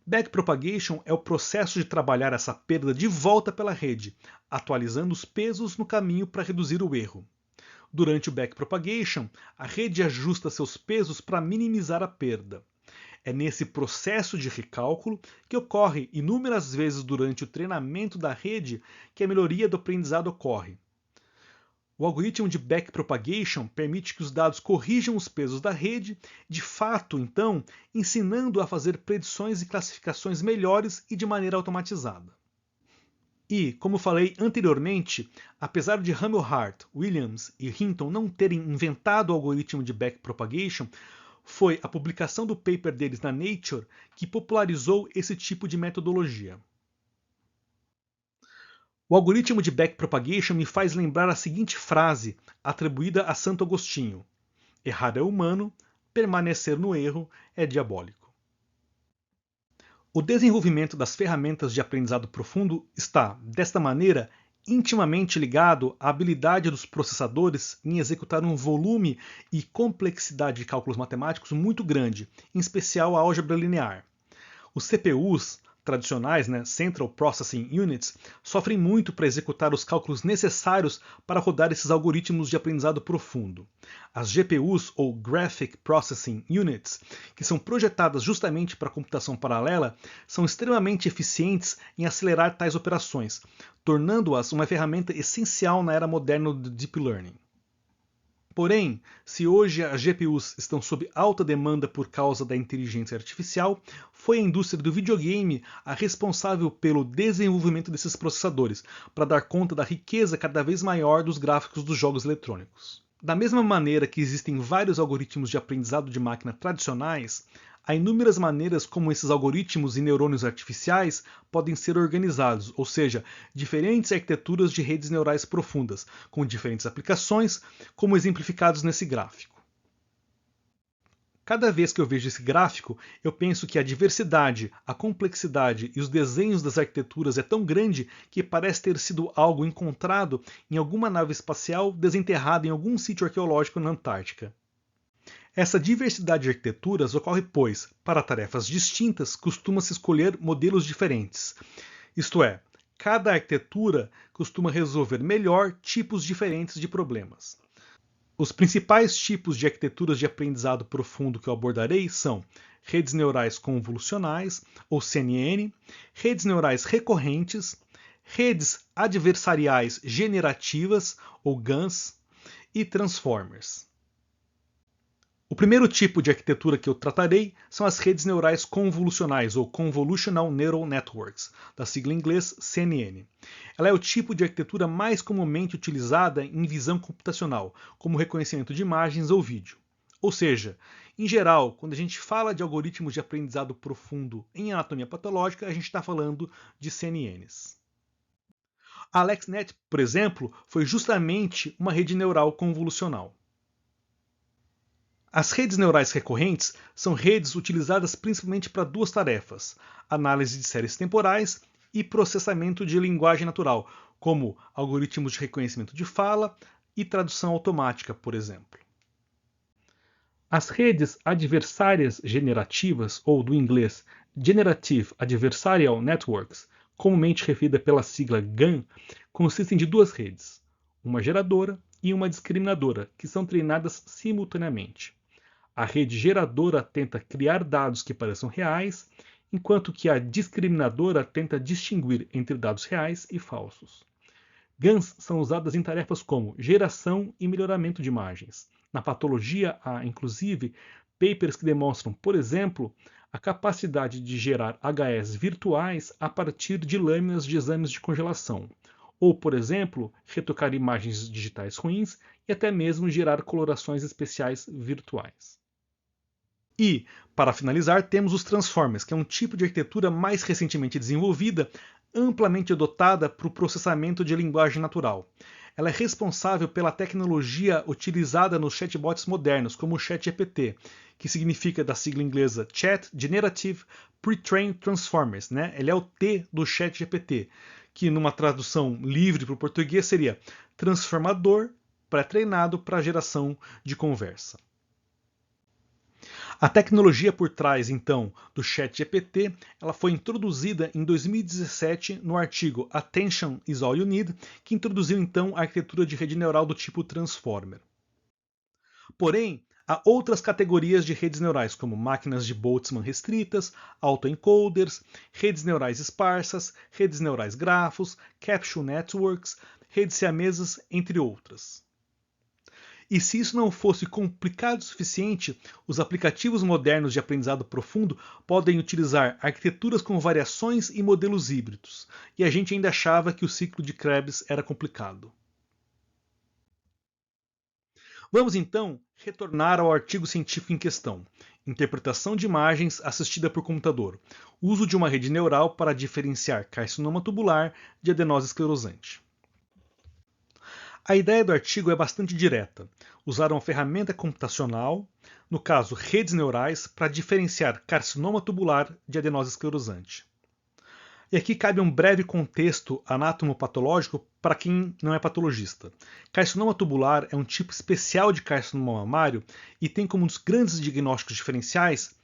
Backpropagation é o processo de trabalhar essa perda de volta pela rede, atualizando os pesos no caminho para reduzir o erro. Durante o backpropagation, a rede ajusta seus pesos para minimizar a perda. É nesse processo de recálculo que ocorre inúmeras vezes durante o treinamento da rede que a melhoria do aprendizado ocorre. O algoritmo de backpropagation permite que os dados corrijam os pesos da rede, de fato, então, ensinando a fazer predições e classificações melhores e de maneira automatizada. E, como falei anteriormente, apesar de Hamilhart, Williams e Hinton não terem inventado o algoritmo de backpropagation, foi a publicação do paper deles na Nature que popularizou esse tipo de metodologia. O algoritmo de backpropagation me faz lembrar a seguinte frase atribuída a Santo Agostinho: errar é humano, permanecer no erro é diabólico. O desenvolvimento das ferramentas de aprendizado profundo está, desta maneira, intimamente ligado à habilidade dos processadores em executar um volume e complexidade de cálculos matemáticos muito grande, em especial a álgebra linear. Os CPUs, tradicionais, né, Central Processing Units, sofrem muito para executar os cálculos necessários para rodar esses algoritmos de aprendizado profundo. As GPUs, ou Graphic Processing Units, que são projetadas justamente para a computação paralela, são extremamente eficientes em acelerar tais operações, tornando-as uma ferramenta essencial na era moderna do Deep Learning. Porém, se hoje as GPUs estão sob alta demanda por causa da inteligência artificial, foi a indústria do videogame a responsável pelo desenvolvimento desses processadores, para dar conta da riqueza cada vez maior dos gráficos dos jogos eletrônicos. Da mesma maneira que existem vários algoritmos de aprendizado de máquina tradicionais, há inúmeras maneiras como esses algoritmos e neurônios artificiais podem ser organizados, ou seja, diferentes arquiteturas de redes neurais profundas, com diferentes aplicações, como exemplificados nesse gráfico. Cada vez que eu vejo esse gráfico, eu penso que a diversidade, a complexidade e os desenhos das arquiteturas é tão grande que parece ter sido algo encontrado em alguma nave espacial desenterrada em algum sítio arqueológico na Antártica. Essa diversidade de arquiteturas ocorre pois, para tarefas distintas, costuma-se escolher modelos diferentes. Isto é, cada arquitetura costuma resolver melhor tipos diferentes de problemas. Os principais tipos de arquiteturas de aprendizado profundo que eu abordarei são redes neurais convolucionais, ou CNN, redes neurais recorrentes, redes adversariais generativas, ou GANs, e transformers. O primeiro tipo de arquitetura que eu tratarei são as redes neurais convolucionais, ou Convolutional Neural Networks, da sigla em inglês CNN. Ela é o tipo de arquitetura mais comumente utilizada em visão computacional, como reconhecimento de imagens ou vídeo. Ou seja, em geral, quando a gente fala de algoritmos de aprendizado profundo em anatomia patológica, a gente está falando de CNNs. A AlexNet, por exemplo, foi justamente uma rede neural convolucional. As redes neurais recorrentes são redes utilizadas principalmente para duas tarefas: análise de séries temporais e processamento de linguagem natural, como algoritmos de reconhecimento de fala e tradução automática, por exemplo. As redes adversárias generativas, ou do inglês Generative Adversarial Networks, comumente referida pela sigla GAN, consistem de duas redes, uma geradora e uma discriminadora, que são treinadas simultaneamente. A rede geradora tenta criar dados que pareçam reais, enquanto que a discriminadora tenta distinguir entre dados reais e falsos. GANs são usadas em tarefas como geração e melhoramento de imagens. Na patologia há, inclusive, papers que demonstram, por exemplo, a capacidade de gerar HEs virtuais a partir de lâminas de exames de congelação, ou, por exemplo, retocar imagens digitais ruins e até mesmo gerar colorações especiais virtuais. E, para finalizar, temos os Transformers, que é um tipo de arquitetura mais recentemente desenvolvida, amplamente adotada para o processamento de linguagem natural. Ela é responsável pela tecnologia utilizada nos chatbots modernos, como o ChatGPT, que significa da sigla inglesa Chat Generative Pre-trained Transformers, né? Ele é o T do ChatGPT, que numa tradução livre para o português seria transformador pré-treinado para geração de conversa. A tecnologia por trás, então, do ChatGPT, ela foi introduzida em 2017 no artigo Attention is All You Need, que introduziu então a arquitetura de rede neural do tipo Transformer. Porém, há outras categorias de redes neurais, como máquinas de Boltzmann restritas, autoencoders, redes neurais esparsas, redes neurais grafos, capsule networks, redes siamesas, entre outras. E se isso não fosse complicado o suficiente, os aplicativos modernos de aprendizado profundo podem utilizar arquiteturas com variações e modelos híbridos. E a gente ainda achava que o ciclo de Krebs era complicado. Vamos então retornar ao artigo científico em questão. Interpretação de imagens assistida por computador. Uso de uma rede neural para diferenciar carcinoma tubular de adenose esclerosante. A ideia do artigo é bastante direta. Usar uma ferramenta computacional, no caso redes neurais, para diferenciar carcinoma tubular de adenose esclerosante. E aqui cabe um breve contexto anatomopatológico para quem não é patologista. Carcinoma tubular é um tipo especial de carcinoma mamário e tem como um dos grandes diagnósticos diferenciais,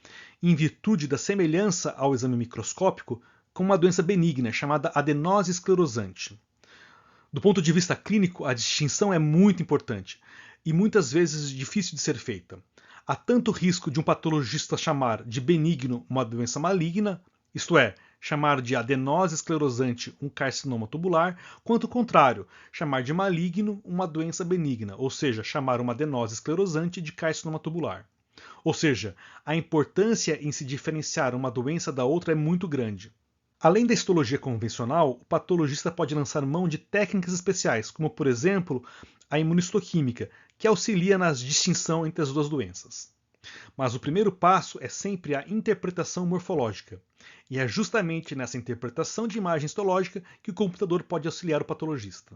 em virtude da semelhança ao exame microscópico, com uma doença benigna chamada adenose esclerosante. Do ponto de vista clínico, a distinção é muito importante e muitas vezes difícil de ser feita. Há tanto risco de um patologista chamar de benigno uma doença maligna, isto é, chamar de adenose esclerosante um carcinoma tubular, quanto o contrário, chamar de maligno uma doença benigna, ou seja, chamar uma adenose esclerosante de carcinoma tubular. Ou seja, a importância em se diferenciar uma doença da outra é muito grande. Além da histologia convencional, o patologista pode lançar mão de técnicas especiais, como por exemplo a imunistoquímica, que auxilia na distinção entre as duas doenças. Mas o primeiro passo é sempre a interpretação morfológica. E é justamente nessa interpretação de imagem histológica que o computador pode auxiliar o patologista.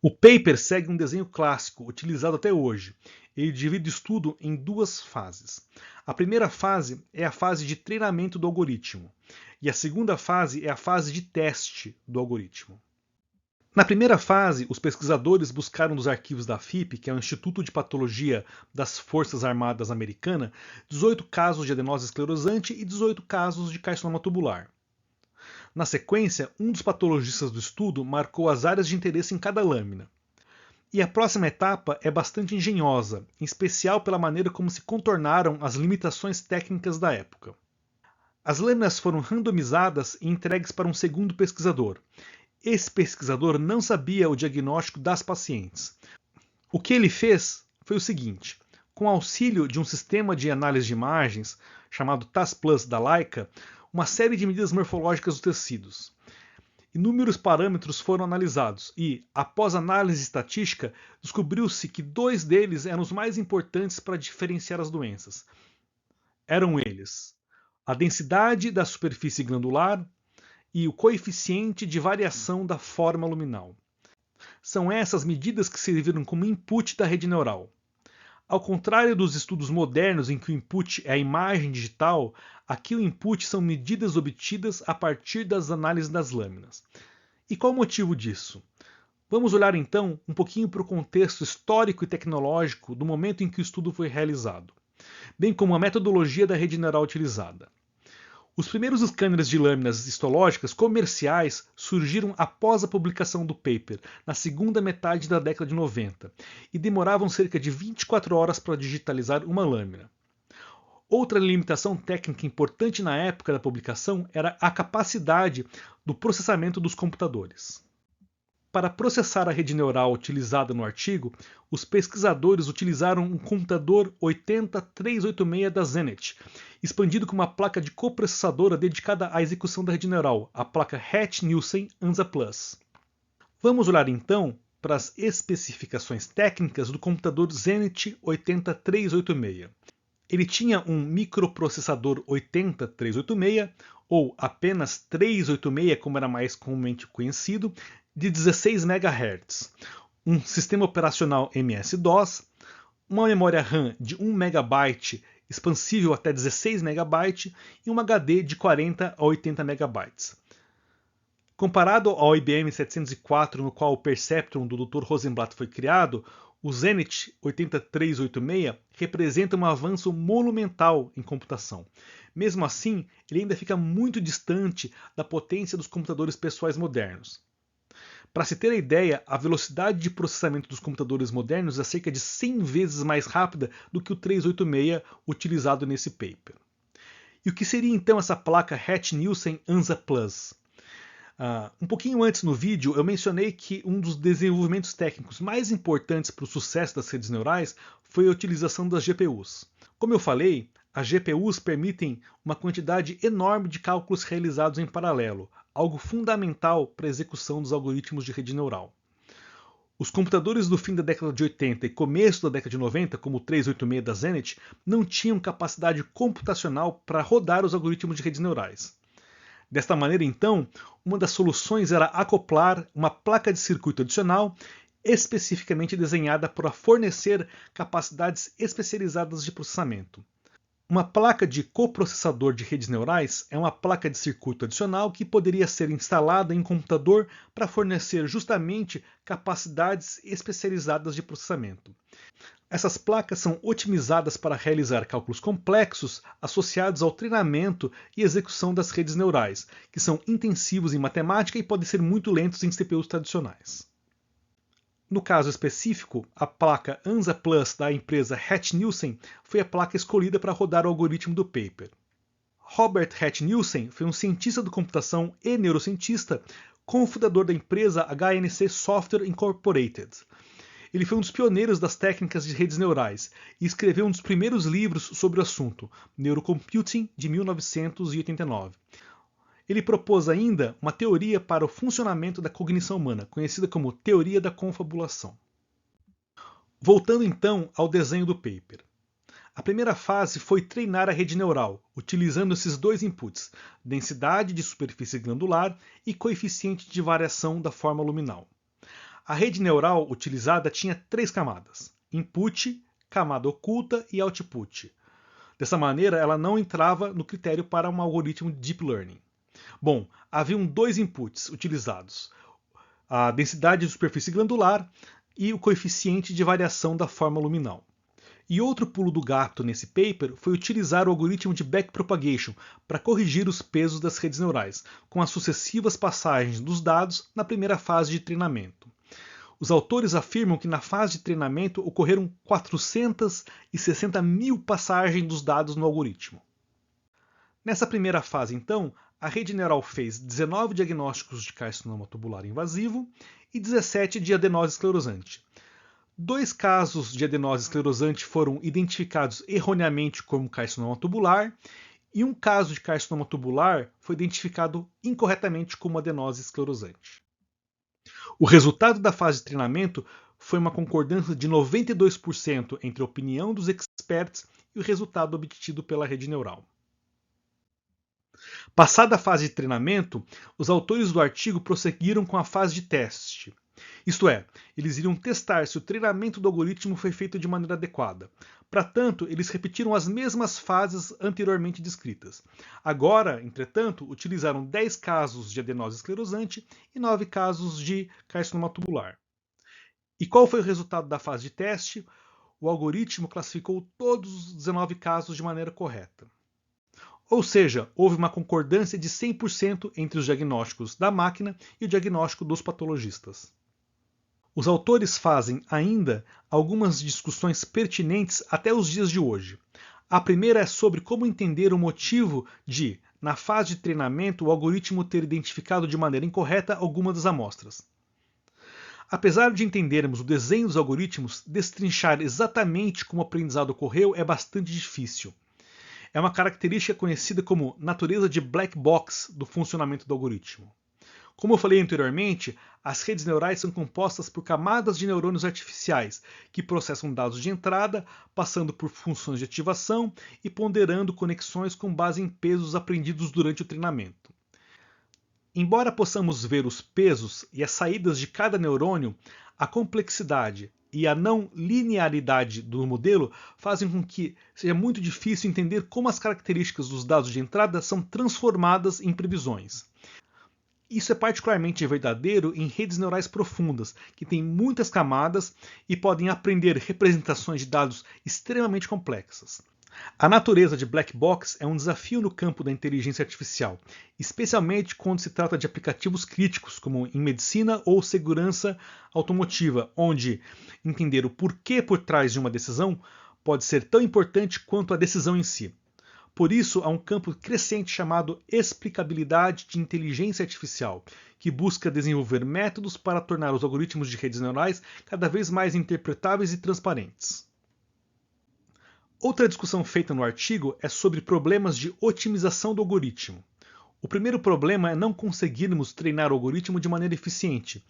O paper segue um desenho clássico, utilizado até hoje. Ele divide o estudo em duas fases. A primeira fase é a fase de treinamento do algoritmo, e a segunda fase é a fase de teste do algoritmo. Na primeira fase, os pesquisadores buscaram nos arquivos da FIP, que é o Instituto de Patologia das Forças Armadas Americana, 18 casos de adenose esclerosante e 18 casos de carcinoma tubular. Na sequência, um dos patologistas do estudo marcou as áreas de interesse em cada lâmina. E a próxima etapa é bastante engenhosa, em especial pela maneira como se contornaram as limitações técnicas da época. As lâminas foram randomizadas e entregues para um segundo pesquisador. Esse pesquisador não sabia o diagnóstico das pacientes. O que ele fez foi o seguinte: com auxílio de um sistema de análise de imagens, chamado TAS-Plus da Leica, uma série de medidas morfológicas dos tecidos. Inúmeros parâmetros foram analisados e, após análise estatística, descobriu-se que 2 deles eram os mais importantes para diferenciar as doenças. Eram eles: a densidade da superfície glandular e o coeficiente de variação da forma luminal. São essas medidas que serviram como input da rede neural. Ao contrário dos estudos modernos em que o input é a imagem digital, aqui o input são medidas obtidas a partir das análises das lâminas. E qual o motivo disso? Vamos olhar então um pouquinho para o contexto histórico e tecnológico do momento em que o estudo foi realizado, bem como a metodologia da rede neural utilizada. Os primeiros scanners de lâminas histológicas comerciais surgiram após a publicação do paper, na segunda metade da década de 90, e demoravam cerca de 24 horas para digitalizar uma lâmina. Outra limitação técnica importante na época da publicação era a capacidade do processamento dos computadores. Para processar a rede neural utilizada no artigo, os pesquisadores utilizaram um computador 80386 da Zenith, expandido com uma placa de coprocessadora dedicada à execução da rede neural, a placa Hatch-Nielsen Ansa Plus. Vamos olhar então para as especificações técnicas do computador Zenith 80386. Ele tinha um microprocessador 80386, ou apenas 386 como era mais comumente conhecido, de 16 MHz, um sistema operacional MS-DOS, uma memória RAM de 1 MB expansível até 16 MB e um HD de 40 a 80 MB. Comparado ao IBM 704, no qual o Perceptron do Dr. Rosenblatt foi criado, o Zenith 80386 representa um avanço monumental em computação. Mesmo assim, ele ainda fica muito distante da potência dos computadores pessoais modernos. Para se ter a ideia, a velocidade de processamento dos computadores modernos é cerca de 100 vezes mais rápida do que o 386 utilizado nesse paper. E o que seria então essa placa Hatch-Nielsen Ansa Plus? Um pouquinho antes no vídeo eu mencionei que um dos desenvolvimentos técnicos mais importantes para o sucesso das redes neurais foi a utilização das GPUs. Como eu falei, as GPUs permitem uma quantidade enorme de cálculos realizados em paralelo, algo fundamental para a execução dos algoritmos de rede neural. Os computadores do fim da década de 80 e começo da década de 90, como o 386 da Zenith, não tinham capacidade computacional para rodar os algoritmos de redes neurais. Desta maneira, então, uma das soluções era acoplar uma placa de circuito adicional especificamente desenhada para fornecer capacidades especializadas de processamento. Uma placa de coprocessador de redes neurais é uma placa de circuito adicional que poderia ser instalada em um computador para fornecer justamente capacidades especializadas de processamento. Essas placas são otimizadas para realizar cálculos complexos associados ao treinamento e execução das redes neurais, que são intensivos em matemática e podem ser muito lentos em CPUs tradicionais. No caso específico, a placa ANSA Plus da empresa Hatch-Nielsen foi a placa escolhida para rodar o algoritmo do paper. Robert Hatch-Nielsen foi um cientista de computação e neurocientista, cofundador da empresa HNC Software Incorporated. Ele foi um dos pioneiros das técnicas de redes neurais e escreveu um dos primeiros livros sobre o assunto, Neurocomputing, de 1989. Ele propôs ainda uma teoria para o funcionamento da cognição humana, conhecida como teoria da confabulação. Voltando então ao desenho do paper. A primeira fase foi treinar a rede neural, utilizando esses dois inputs, densidade de superfície glandular e coeficiente de variação da forma luminal. A rede neural utilizada tinha 3 camadas: input, camada oculta e output. Dessa maneira, ela não entrava no critério para um algoritmo de deep learning. Bom, haviam 2 inputs utilizados: a densidade de superfície glandular e o coeficiente de variação da forma luminal. E outro pulo do gato nesse paper foi utilizar o algoritmo de backpropagation para corrigir os pesos das redes neurais, com as sucessivas passagens dos dados na primeira fase de treinamento. Os autores afirmam que na fase de treinamento ocorreram 460 mil passagens dos dados no algoritmo. Nessa primeira fase, então, a rede neural fez 19 diagnósticos de carcinoma tubular invasivo e 17 de adenose esclerosante. 2 casos de adenose esclerosante foram identificados erroneamente como carcinoma tubular e um caso de carcinoma tubular foi identificado incorretamente como adenose esclerosante. O resultado da fase de treinamento foi uma concordância de 92% entre a opinião dos experts e o resultado obtido pela rede neural. Passada a fase de treinamento, os autores do artigo prosseguiram com a fase de teste. Isto é, eles iriam testar se o treinamento do algoritmo foi feito de maneira adequada. Para tanto, eles repetiram as mesmas fases anteriormente descritas. Agora, entretanto, utilizaram 10 casos de adenose esclerosante e 9 casos de carcinoma tubular. E qual foi o resultado da fase de teste? O algoritmo classificou todos os 19 casos de maneira correta. Ou seja, houve uma concordância de 100% entre os diagnósticos da máquina e o diagnóstico dos patologistas. Os autores fazem ainda algumas discussões pertinentes até os dias de hoje. A primeira é sobre como entender o motivo de, na fase de treinamento, o algoritmo ter identificado de maneira incorreta algumas das amostras. Apesar de entendermos o desenho dos algoritmos, destrinchar exatamente como o aprendizado ocorreu é bastante difícil. É uma característica conhecida como natureza de black box do funcionamento do algoritmo. Como eu falei anteriormente, as redes neurais são compostas por camadas de neurônios artificiais que processam dados de entrada, passando por funções de ativação e ponderando conexões com base em pesos aprendidos durante o treinamento. Embora possamos ver os pesos e as saídas de cada neurônio, a complexidade e a não linearidade do modelo fazem com que seja muito difícil entender como as características dos dados de entrada são transformadas em previsões. Isso é particularmente verdadeiro em redes neurais profundas, que têm muitas camadas e podem aprender representações de dados extremamente complexas. A natureza de black box é um desafio no campo da inteligência artificial, especialmente quando se trata de aplicativos críticos, como em medicina ou segurança automotiva, onde entender o porquê por trás de uma decisão pode ser tão importante quanto a decisão em si. Por isso, há um campo crescente chamado explicabilidade de inteligência artificial, que busca desenvolver métodos para tornar os algoritmos de redes neurais cada vez mais interpretáveis e transparentes. Outra discussão feita no artigo é sobre problemas de otimização do algoritmo. O primeiro problema é não conseguirmos treinar o algoritmo de maneira eficiente,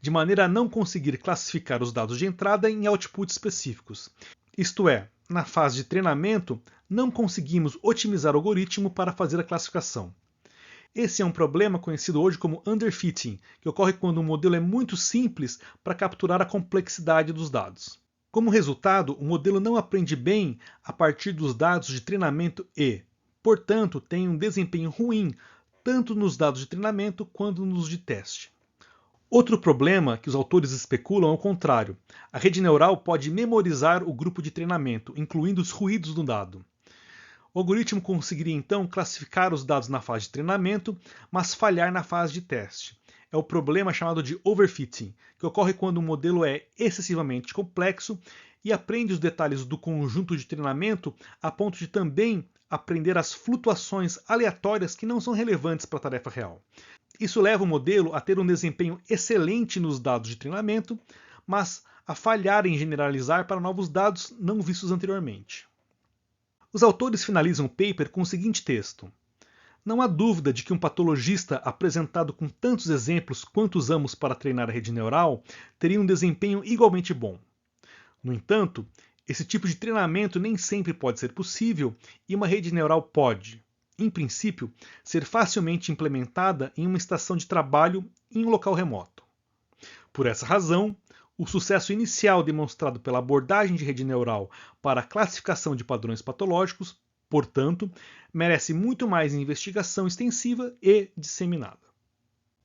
de maneira a não conseguir classificar os dados de entrada em outputs específicos. Isto é, na fase de treinamento, não conseguimos otimizar o algoritmo para fazer a classificação. Esse é um problema conhecido hoje como underfitting, que ocorre quando um modelo é muito simples para capturar a complexidade dos dados. Como resultado, o modelo não aprende bem a partir dos dados de treinamento e, portanto, tem um desempenho ruim tanto nos dados de treinamento quanto nos de teste. Outro problema que os autores especulam é o contrário. A rede neural pode memorizar o grupo de treinamento, incluindo os ruídos do dado. O algoritmo conseguiria então classificar os dados na fase de treinamento, mas falhar na fase de teste. É o problema chamado de overfitting, que ocorre quando um modelo é excessivamente complexo e aprende os detalhes do conjunto de treinamento a ponto de também aprender as flutuações aleatórias que não são relevantes para a tarefa real. Isso leva o modelo a ter um desempenho excelente nos dados de treinamento, mas a falhar em generalizar para novos dados não vistos anteriormente. Os autores finalizam o paper com o seguinte texto: não há dúvida de que um patologista apresentado com tantos exemplos quanto usamos para treinar a rede neural teria um desempenho igualmente bom. No entanto, esse tipo de treinamento nem sempre pode ser possível e uma rede neural pode, em princípio, ser facilmente implementada em uma estação de trabalho em um local remoto. Por essa razão, o sucesso inicial demonstrado pela abordagem de rede neural para a classificação de padrões patológicos, portanto, merece muito mais investigação extensiva e disseminada.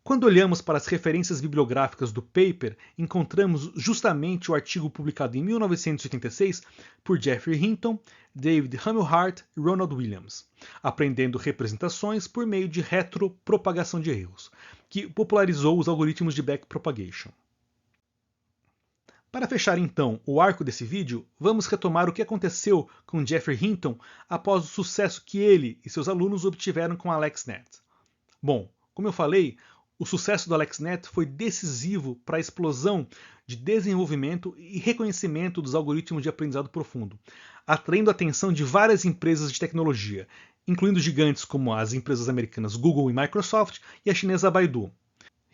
Quando olhamos para as referências bibliográficas do paper, encontramos justamente o artigo publicado em 1986 por Geoffrey Hinton, David Hamilhart e Ronald Williams, Aprendendo Representações por meio de retropropagação de erros, que popularizou os algoritmos de backpropagation. Para fechar então o arco desse vídeo, vamos retomar o que aconteceu com Geoffrey Hinton após o sucesso que ele e seus alunos obtiveram com AlexNet. Bom, como eu falei, o sucesso do AlexNet foi decisivo para a explosão de desenvolvimento e reconhecimento dos algoritmos de aprendizado profundo, atraindo a atenção de várias empresas de tecnologia, incluindo gigantes como as empresas americanas Google e Microsoft e a chinesa Baidu.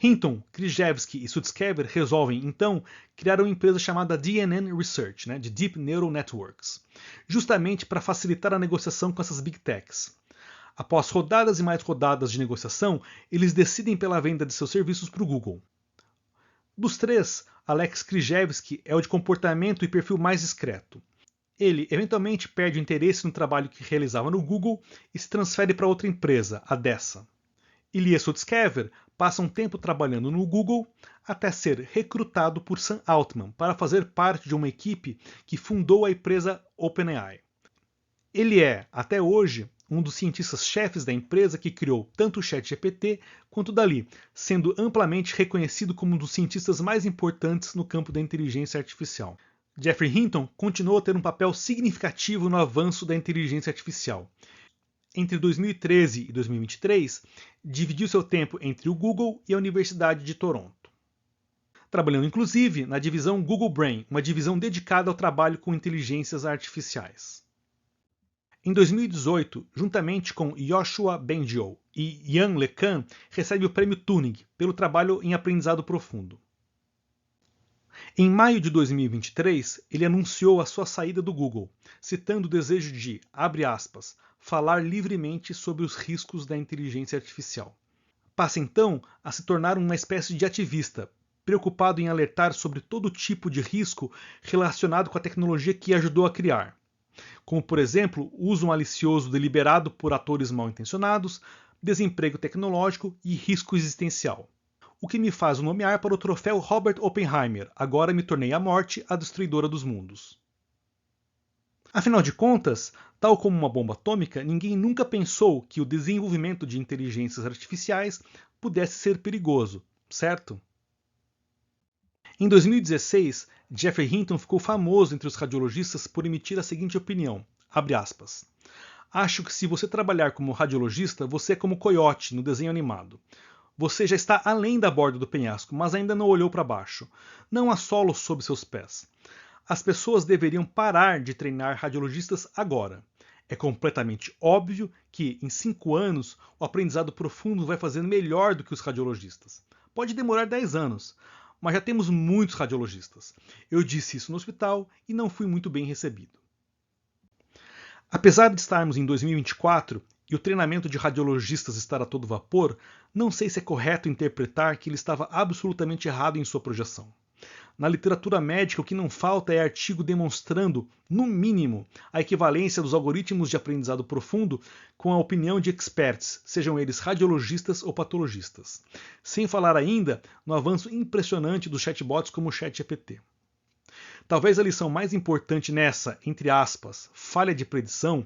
Hinton, Krzyzewski e Sutskever resolvem, então, criar uma empresa chamada DNN Research, de Deep Neural Networks, justamente para facilitar a negociação com essas Big Techs. Após rodadas e mais rodadas de negociação, eles decidem pela venda de seus serviços para o Google. Dos três, Alex Krzyzewski é o de comportamento e perfil mais discreto. Ele eventualmente perde o interesse no trabalho que realizava no Google e se transfere para outra empresa, a Dessa. Ilya Sutskever passa um tempo trabalhando no Google até ser recrutado por Sam Altman para fazer parte de uma equipe que fundou a empresa OpenAI. Ele é, até hoje, um dos cientistas-chefes da empresa que criou tanto o ChatGPT quanto o DALL-E, sendo amplamente reconhecido como um dos cientistas mais importantes no campo da inteligência artificial. Geoffrey Hinton continuou a ter um papel significativo no avanço da inteligência artificial. Entre 2013 e 2023, dividiu seu tempo entre o Google e a Universidade de Toronto, trabalhando inclusive na divisão Google Brain, uma divisão dedicada ao trabalho com inteligências artificiais. Em 2018, juntamente com Yoshua Bengio e Yann LeCun, recebe o prêmio Turing pelo trabalho em aprendizado profundo. Em maio de 2023, ele anunciou a sua saída do Google, citando o desejo de, abre aspas, falar livremente sobre os riscos da inteligência artificial. Passa então a se tornar uma espécie de ativista, preocupado em alertar sobre todo tipo de risco relacionado com a tecnologia que ajudou a criar, como, por exemplo, uso malicioso deliberado por atores mal intencionados, desemprego tecnológico e risco existencial. O que me faz o nomear para o troféu Robert Oppenheimer, agora me tornei a morte, a destruidora dos mundos. Afinal de contas, tal como uma bomba atômica, ninguém nunca pensou que o desenvolvimento de inteligências artificiais pudesse ser perigoso, certo? Em 2016, Geoffrey Hinton ficou famoso entre os radiologistas por emitir a seguinte opinião, abre aspas, acho que se você trabalhar como radiologista, você é como coiote no desenho animado. Você já está além da borda do penhasco, mas ainda não olhou para baixo. Não há solo sob seus pés. As pessoas deveriam parar de treinar radiologistas agora. É completamente óbvio que, em 5 anos, o aprendizado profundo vai fazer melhor do que os radiologistas. Pode demorar 10 anos, mas já temos muitos radiologistas. Eu disse isso no hospital e não fui muito bem recebido. Apesar de estarmos em 2024 e o treinamento de radiologistas estar a todo vapor, não sei se é correto interpretar que ele estava absolutamente errado em sua projeção. Na literatura médica, o que não falta é artigo demonstrando, no mínimo, a equivalência dos algoritmos de aprendizado profundo com a opinião de experts, sejam eles radiologistas ou patologistas. Sem falar ainda no avanço impressionante dos chatbots como o ChatGPT. Talvez a lição mais importante nessa, entre aspas, falha de predição,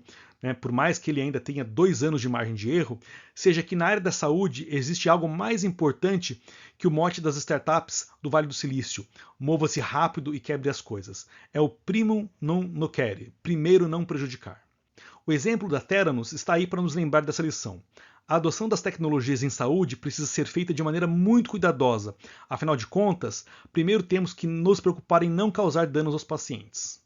por mais que ele ainda tenha 2 anos de margem de erro, seja que na área da saúde existe algo mais importante que o mote das startups do Vale do Silício: mova-se rápido e quebre as coisas. É o primum non nocere, primeiro não prejudicar. O exemplo da Theranos está aí para nos lembrar dessa lição. A adoção das tecnologias em saúde precisa ser feita de maneira muito cuidadosa. Afinal de contas, primeiro temos que nos preocupar em não causar danos aos pacientes.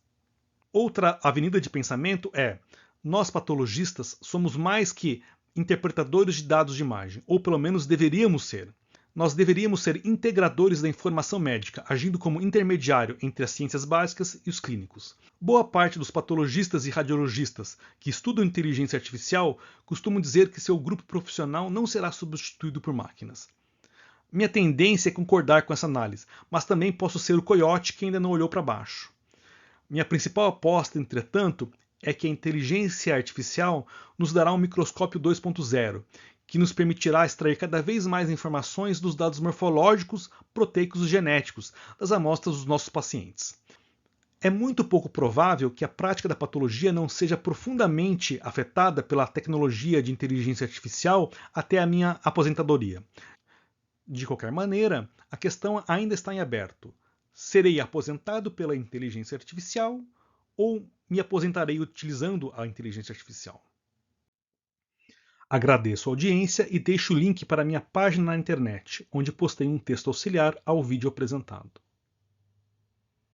Outra avenida de pensamento é: nós patologistas somos mais que interpretadores de dados de imagem, ou pelo menos deveríamos ser. Nós deveríamos ser integradores da informação médica, agindo como intermediário entre as ciências básicas e os clínicos. Boa parte dos patologistas e radiologistas que estudam inteligência artificial costumam dizer que seu grupo profissional não será substituído por máquinas. Minha tendência é concordar com essa análise, mas também posso ser o coiote que ainda não olhou para baixo. Minha principal aposta, entretanto, é que a inteligência artificial nos dará um microscópio 2.0, que nos permitirá extrair cada vez mais informações dos dados morfológicos, proteicos e genéticos das amostras dos nossos pacientes. É muito pouco provável que a prática da patologia não seja profundamente afetada pela tecnologia de inteligência artificial até a minha aposentadoria. De qualquer maneira, a questão ainda está em aberto. Serei aposentado pela inteligência artificial ou me aposentarei utilizando a inteligência artificial? Agradeço a audiência e deixo o link para minha página na internet, onde postei um texto auxiliar ao vídeo apresentado.